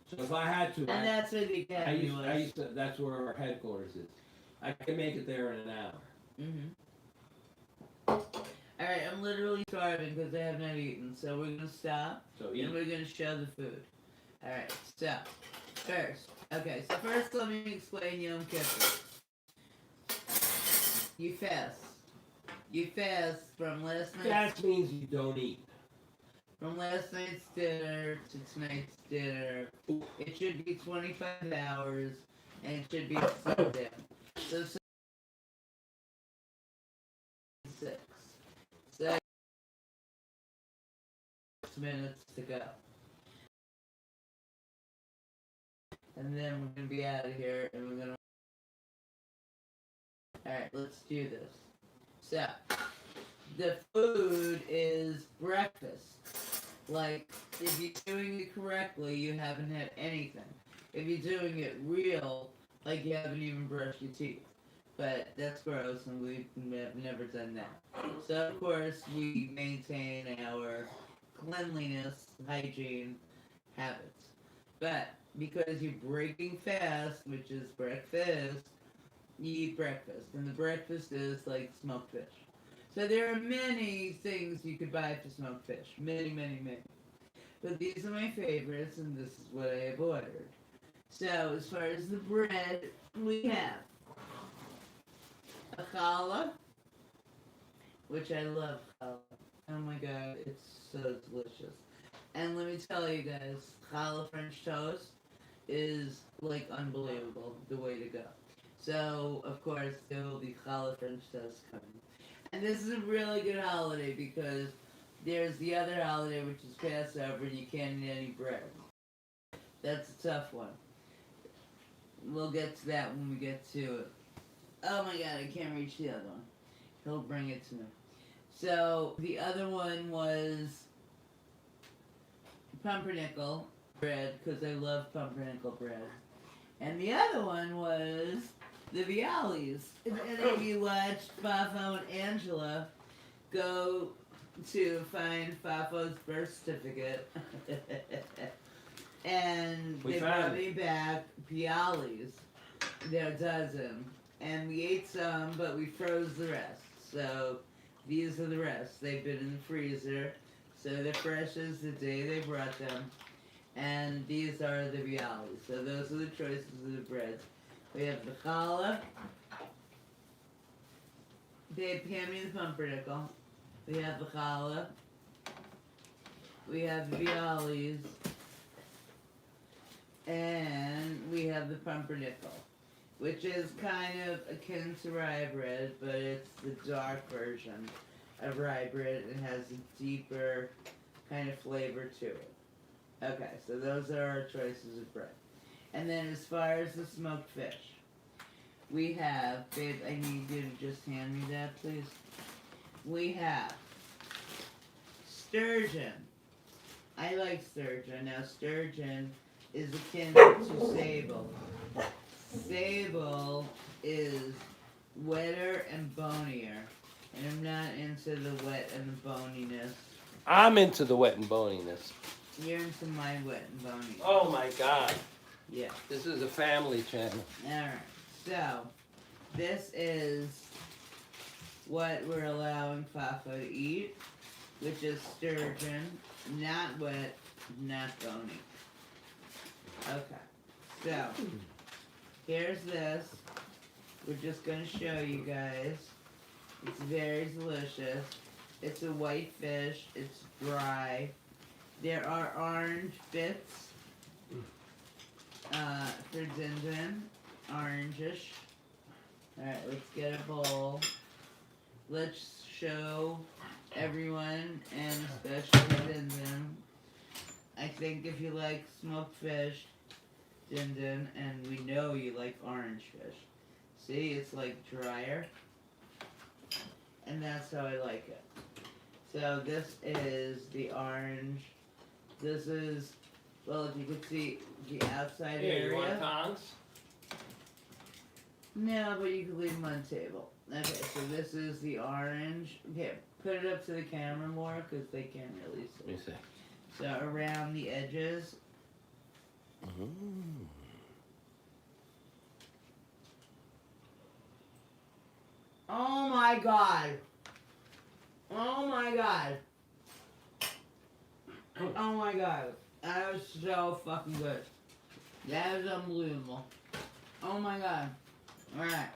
So if I had to, And that's where the academy was. I used to, that's where our headquarters is. I can make it there in an hour. Alright, I'm literally starving because I have not eaten, so we're gonna stop So and eat. we're gonna show the food. Alright, so first let me explain Yom Kippur. You fast. You fast from last night's That means you don't eat. dinner to tonight's dinner. It should be 25 hours and it should be sundown. So 6. So 6 minutes to go. And then we're gonna be out of here and we're gonna. Alright, let's do this. So, the food is breakfast. Like, if you're doing it correctly, you haven't had anything. If you're doing it real, like you haven't even brushed your teeth. but that's gross, and we've never done that. So of course we maintain our cleanliness, hygiene habits. But because you're breaking fast, which is breakfast, you eat breakfast, and the breakfast is like smoked fish. So there are many things you could buy for smoked fish, many, many, many. But these are my favorites, and this is what I have ordered. So as far as the bread, we have a challah, which I love challah. Oh my god, it's so delicious. And let me tell you guys, challah French toast is like unbelievable, the way to go. So of course there will be challah French toast coming. And this is a really good holiday because there's the other holiday which is Passover and you can't eat any bread. That's a tough one. We'll get to that when we get to it. Oh my god, I can't reach the other one. He'll bring it to me. So the other one was pumpernickel bread because I love pumpernickel bread. And the other one was the Vialis. If any of you watched Fafo and Angela go to find Fafo's birth certificate and We they found brought me back Bialys, their dozen. And we ate some, but we froze the rest. So these are the rest. They've been in the freezer, so they're fresh as the day they brought them. And these are the Bialys. So those are the choices of the breads. We have the challah. Babe, hand me the pumpernickel. We have the challah. We have the Bialys. And we have the pumpernickel, which is kind of akin to rye bread, but it's the dark version of rye bread and has a deeper kind of flavor to it. Okay, so those are our choices of bread. And then as far as the smoked fish, we have, babe, I need you to just hand me that, please. We have sturgeon. I like sturgeon. Now, sturgeon is akin to sable. Sable is wetter and bonier, and I'm not into the wet and the boniness. I'm into the wet and boniness. You're into my wet and bony. Oh my god. Yeah. This is a family channel. Alright, so this is what we're allowing Fafo to eat, which is sturgeon, not wet, not bony. Okay, so here's this. We're just gonna show you guys. It's very delicious. It's a white fish. It's dry. There are orange bits for Din, orangish. Alright, let's get a bowl. Let's show everyone, and especially Din. I think if you like smoked fish, Din, and we know you like orange fish. See, it's like drier. And that's how I like it. So this is the orange. This is, well, if you could see the outside Here, you want area. tongs? No, but you can leave them on the table. Okay, so this is the orange. Okay, put it up to the camera more because they can't really see. Let me see. So around the edges. Oh my god. Oh my god. Oh my god. That was so fucking good. That is unbelievable. Oh my god. Alright.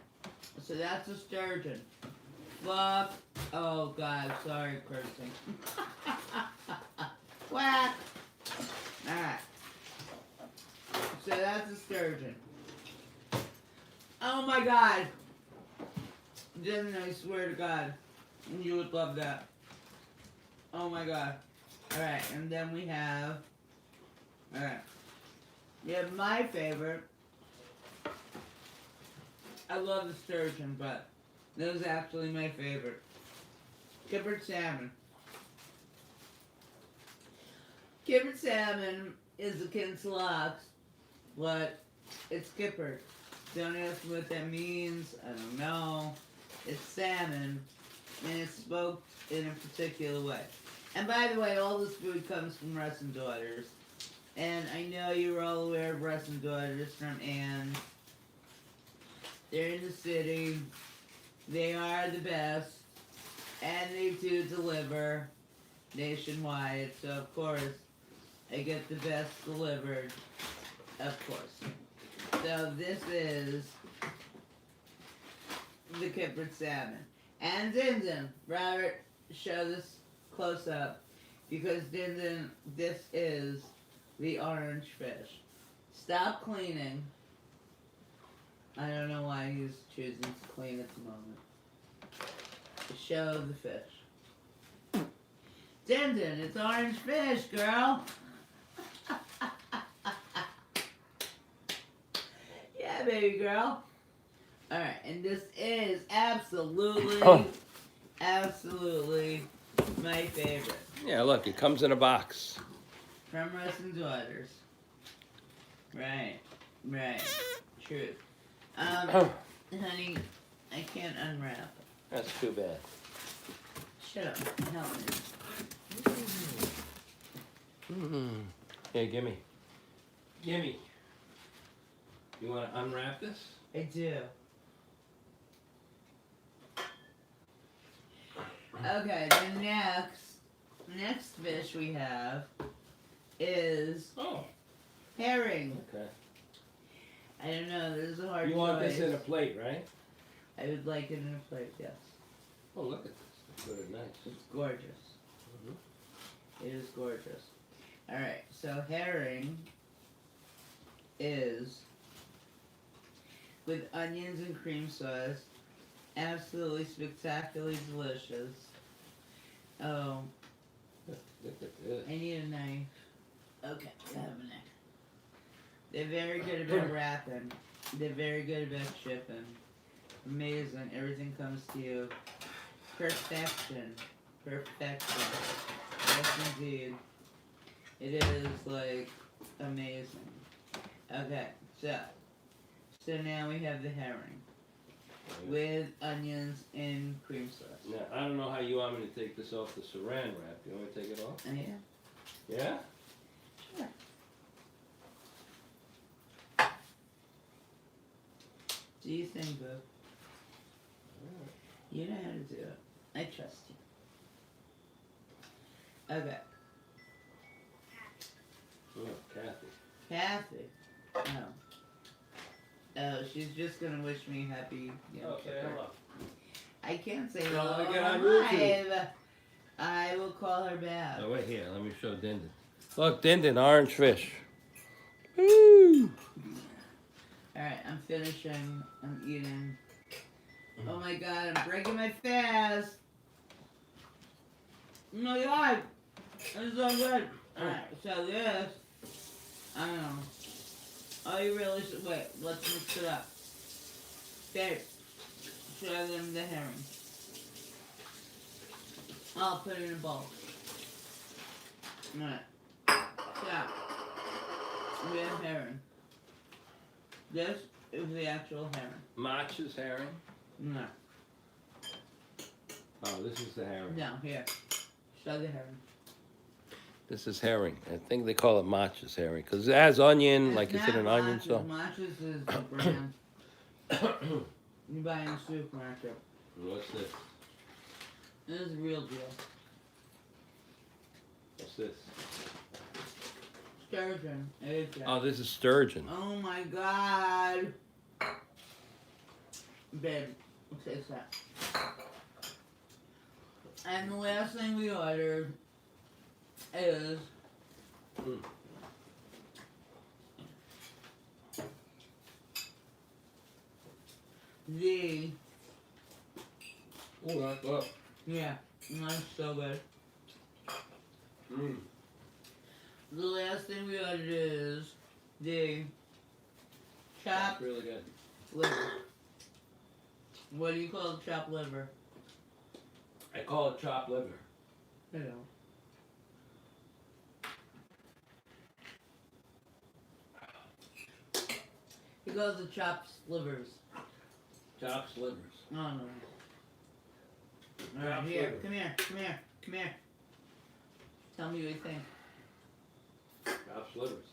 So that's a sturgeon. Fuck. Oh god, sorry cursing. Quack. Alright. So that's a sturgeon. Oh my god. Jen, I swear to god. You would love that. Oh my god. Alright, and then we have... Alright. We have my favorite. I love the sturgeon, but this is actually my favorite. Kippered salmon. Kippered salmon is akin to lox, but it's kippered. Don't ask me what that means. I don't know. It's salmon, and it's smoked in a particular way. And by the way, all this food comes from Russ and Daughters. And I know you're all aware of Russ and Daughters from Anne. They're in the city. They are the best. And they do deliver nationwide. So, of course, I get the best delivered. Of course. So, this is the kippered salmon. And Din Din. Robert, show this close up. Because Din Din, this is the orange fish. Stop cleaning. I don't know why he's choosing to clean at the moment. Show the fish. Din Din, it's orange fish, girl. Yeah, baby girl. Alright, and this is absolutely, absolutely my favorite. Yeah, look, it comes in a box. From Russ and Daughters. Right, right. Truth. Honey, I can't unwrap it. That's too bad. Shut up. Help me. Here, gimme. Gimme. You want to unwrap this? I do. Okay, the next fish we have is Oh, herring. okay. I don't know, this is a hard You want choice. this in a plate, right? I would like it in a plate, yes. Oh, look at this. It's really nice. It's gorgeous. It is gorgeous. Alright, so herring is with onions and cream sauce. Absolutely spectacularly delicious. Oh, Look at this. I need a knife. Okay, I have a knife. They're very good about wrapping. They're very good about shipping. Amazing. Everything comes to you. Perfection. Perfection. Yes, indeed. It is, like, amazing. Okay, so now we have the herring with onions and cream sauce. Now, I don't know how you want me to take this off the saran wrap. You want me to take it off? Yeah. Yeah? Sure. Do you think, boo? You know how to do it. I trust you. Okay. Oh, Kathy. Kathy. Oh. Oh, she's just gonna wish me happy Yom Okay, Kippur. hello. I can't say Tell her hello to get on on YouTube. live. I will call her back. Oh, wait here. Let me show Din Din. Look, Din Din, orange fish. Woo! Alright, I'm finishing. I'm eating. Oh my god, I'm breaking my fast. Oh my god. This is so good. Alright, so this. I don't know. Oh, you really should. Wait, let's mix it up. Babe, show them the herring. I'll put it in a bowl. Alright. So, we have herring. This is the actual herring. Match's herring. No. Oh, this is the herring. No, here. Show the herring. This is herring. I think they call it Match's herring because it has onion, like it's in an not onion Matches. sauce. Matches is the brand you buy in the supermarket. What's this? This is the real deal. What's this? Sturgeon. There you Oh, go. this is sturgeon. Oh my god. Babe, what is that? And the last thing we ordered is the Oh, that's up. yeah, that's so good. Mm. The last thing we ordered is the chopped That's really good. liver. What do you call chopped liver? I call it chopped liver. I don't. He calls it chopped slivers. Chopped slivers. Oh no. Alright, Chopped here. slivers. Come here. Come here. Come here. Tell me what you think. Chopped slivers.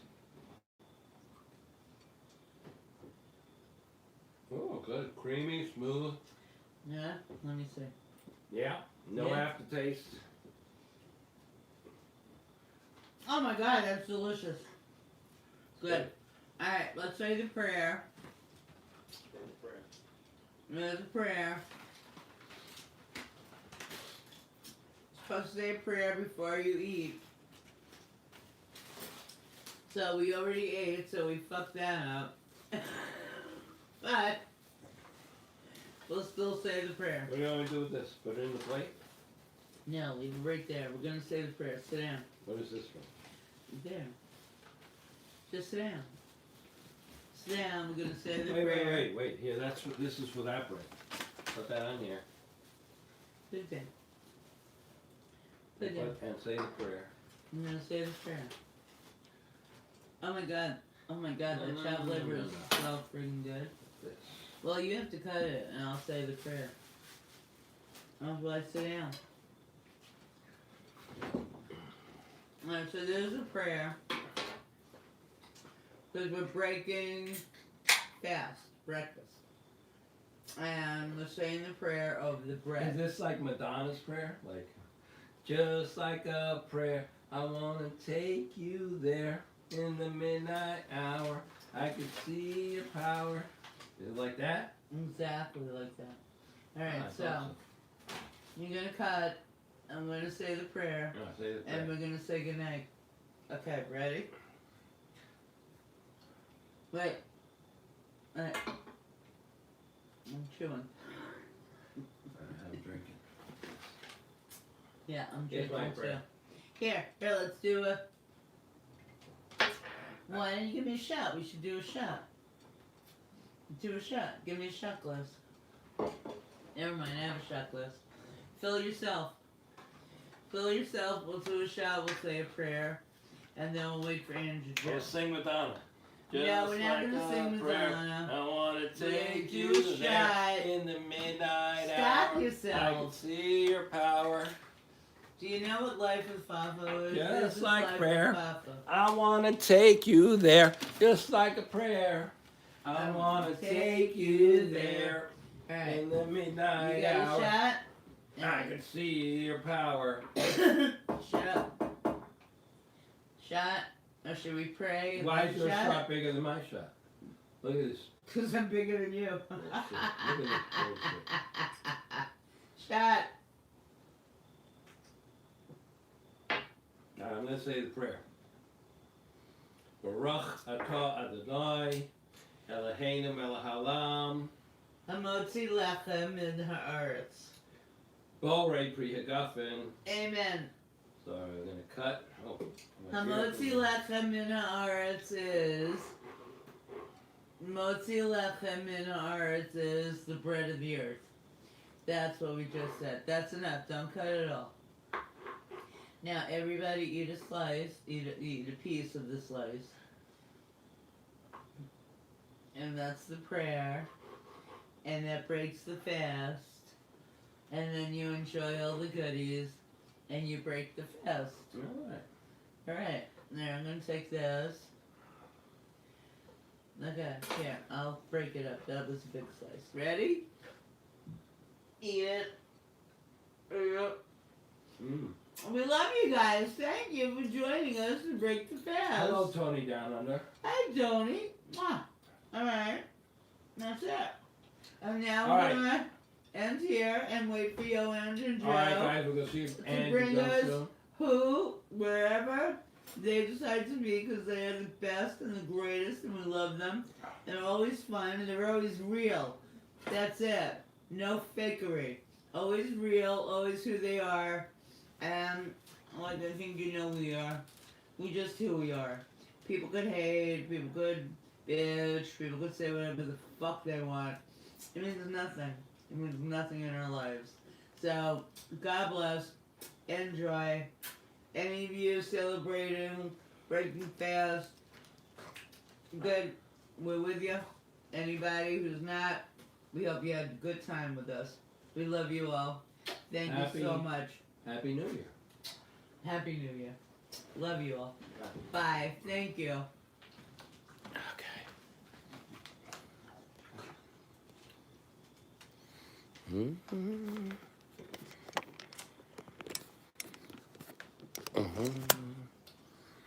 Oh, good. Creamy, smooth. Yeah? Let me see. Yeah. No Yeah. aftertaste. Oh my god, that's delicious. Good. Alright, let's say the prayer. There's a prayer. Supposed to say a prayer before you eat. So we already ate, so we fucked that up. But we'll still say the prayer. What do you want me to do with this? Put it in the plate? No, leave it right there. We're gonna say the prayer. Sit down. What is this for? There. Just sit down. Sit down. We're gonna say the Wait, prayer. wait. Here, this is for that bread. Put that on here. Put it there. Put it there. And say the prayer. I'm gonna say the prayer. Oh my god. Oh my god, No, that no, chopped no, liver no, is no. so freaking good. This. Well, you have to cut it, and I'll say the prayer. Oh, will I sit down? Alright, so there's a prayer. Because we're breaking fast, breakfast. And we're saying the prayer over the Is bread. this like Madonna's prayer? Like, just like a prayer, I wanna take you there in the midnight hour. I can see your power. Is it like that? Exactly like that. I Alright, thought so you're gonna cut. I'm gonna say the prayer. No, say the prayer. And we're gonna say goodnight. Okay, ready? Wait. Alright. I'm chewing. I'm drinking. Yeah, I'm Here's drinking my too. prayer. Here, let's do a. Why don't you give me a shot? We should do a shot. Do a shot. Give me a shot glass. Never mind, I have a shot glass. Fill yourself. Fill yourself. We'll do a shot. We'll say a prayer, and then we'll wait for Andrew to We'll sing Madonna. Yeah, we're not gonna sing prayer. Madonna. I wanna take Do you a there shot. in the midnight Stop hour. I yourself. can see your power. Do you know what life with Fafo is? Just This is like life prayer. with Fafo. I wanna take you there, just like a prayer. I I wanna take you there Alright. in the You midnight got a hour. shot? I can see your power. Shut up. Shot? Or should we pray? Why is your shot bigger than my shot? Look at this. Because I'm bigger than you. Bullshit. Look at this bullshit. Shot. I'm gonna say the prayer. Baruch atah Adonai Eloheinu melech haolam Hamotzi lechem in haaretz. Borei pri hagafen. Amen. So we're gonna cut. Oh, my Hamotzi beard. lechem in haaretz is. Motzi lechem in haaretz is the bread of the earth. That's what we just said. That's enough. Don't cut it all. Now everybody eat a slice. Eat a piece of the slice. And that's the prayer. And that breaks the fast. And then you enjoy all the goodies. And you break the fast. Alright. Alright. Now I'm going to take this. Okay, here. I'll break it up. That was a big slice. Ready? Eat it. Yep. Mm. We love you guys. Thank you for joining us to break the fast. Hello, Tony Down Under. Hi, Tony. Mwah. Alright. That's it. And now All we're right. gonna end here and wait for Yolanda and Joe, Alright, guys, we're gonna see if Andrew bring goes us- soon. who, wherever they decide to be, because they are the best and the greatest, and we love them. They're always fun, and they're always real. That's it. No fakery. Always real, always who they are. And like I think you know we are. We just who we are. People could hate, people could bitch, people could say whatever the fuck they want. It means nothing. It means nothing in our lives. So, God bless. Enjoy. Any of you celebrating, breaking fast, good. We're with you. anybody who's not, we hope you had a good time with us. We love you all. Thank you so much. Happy New Year. Happy New Year. Love you all. Bye. Thank you. Okay. Mm-hmm. Mm-hmm.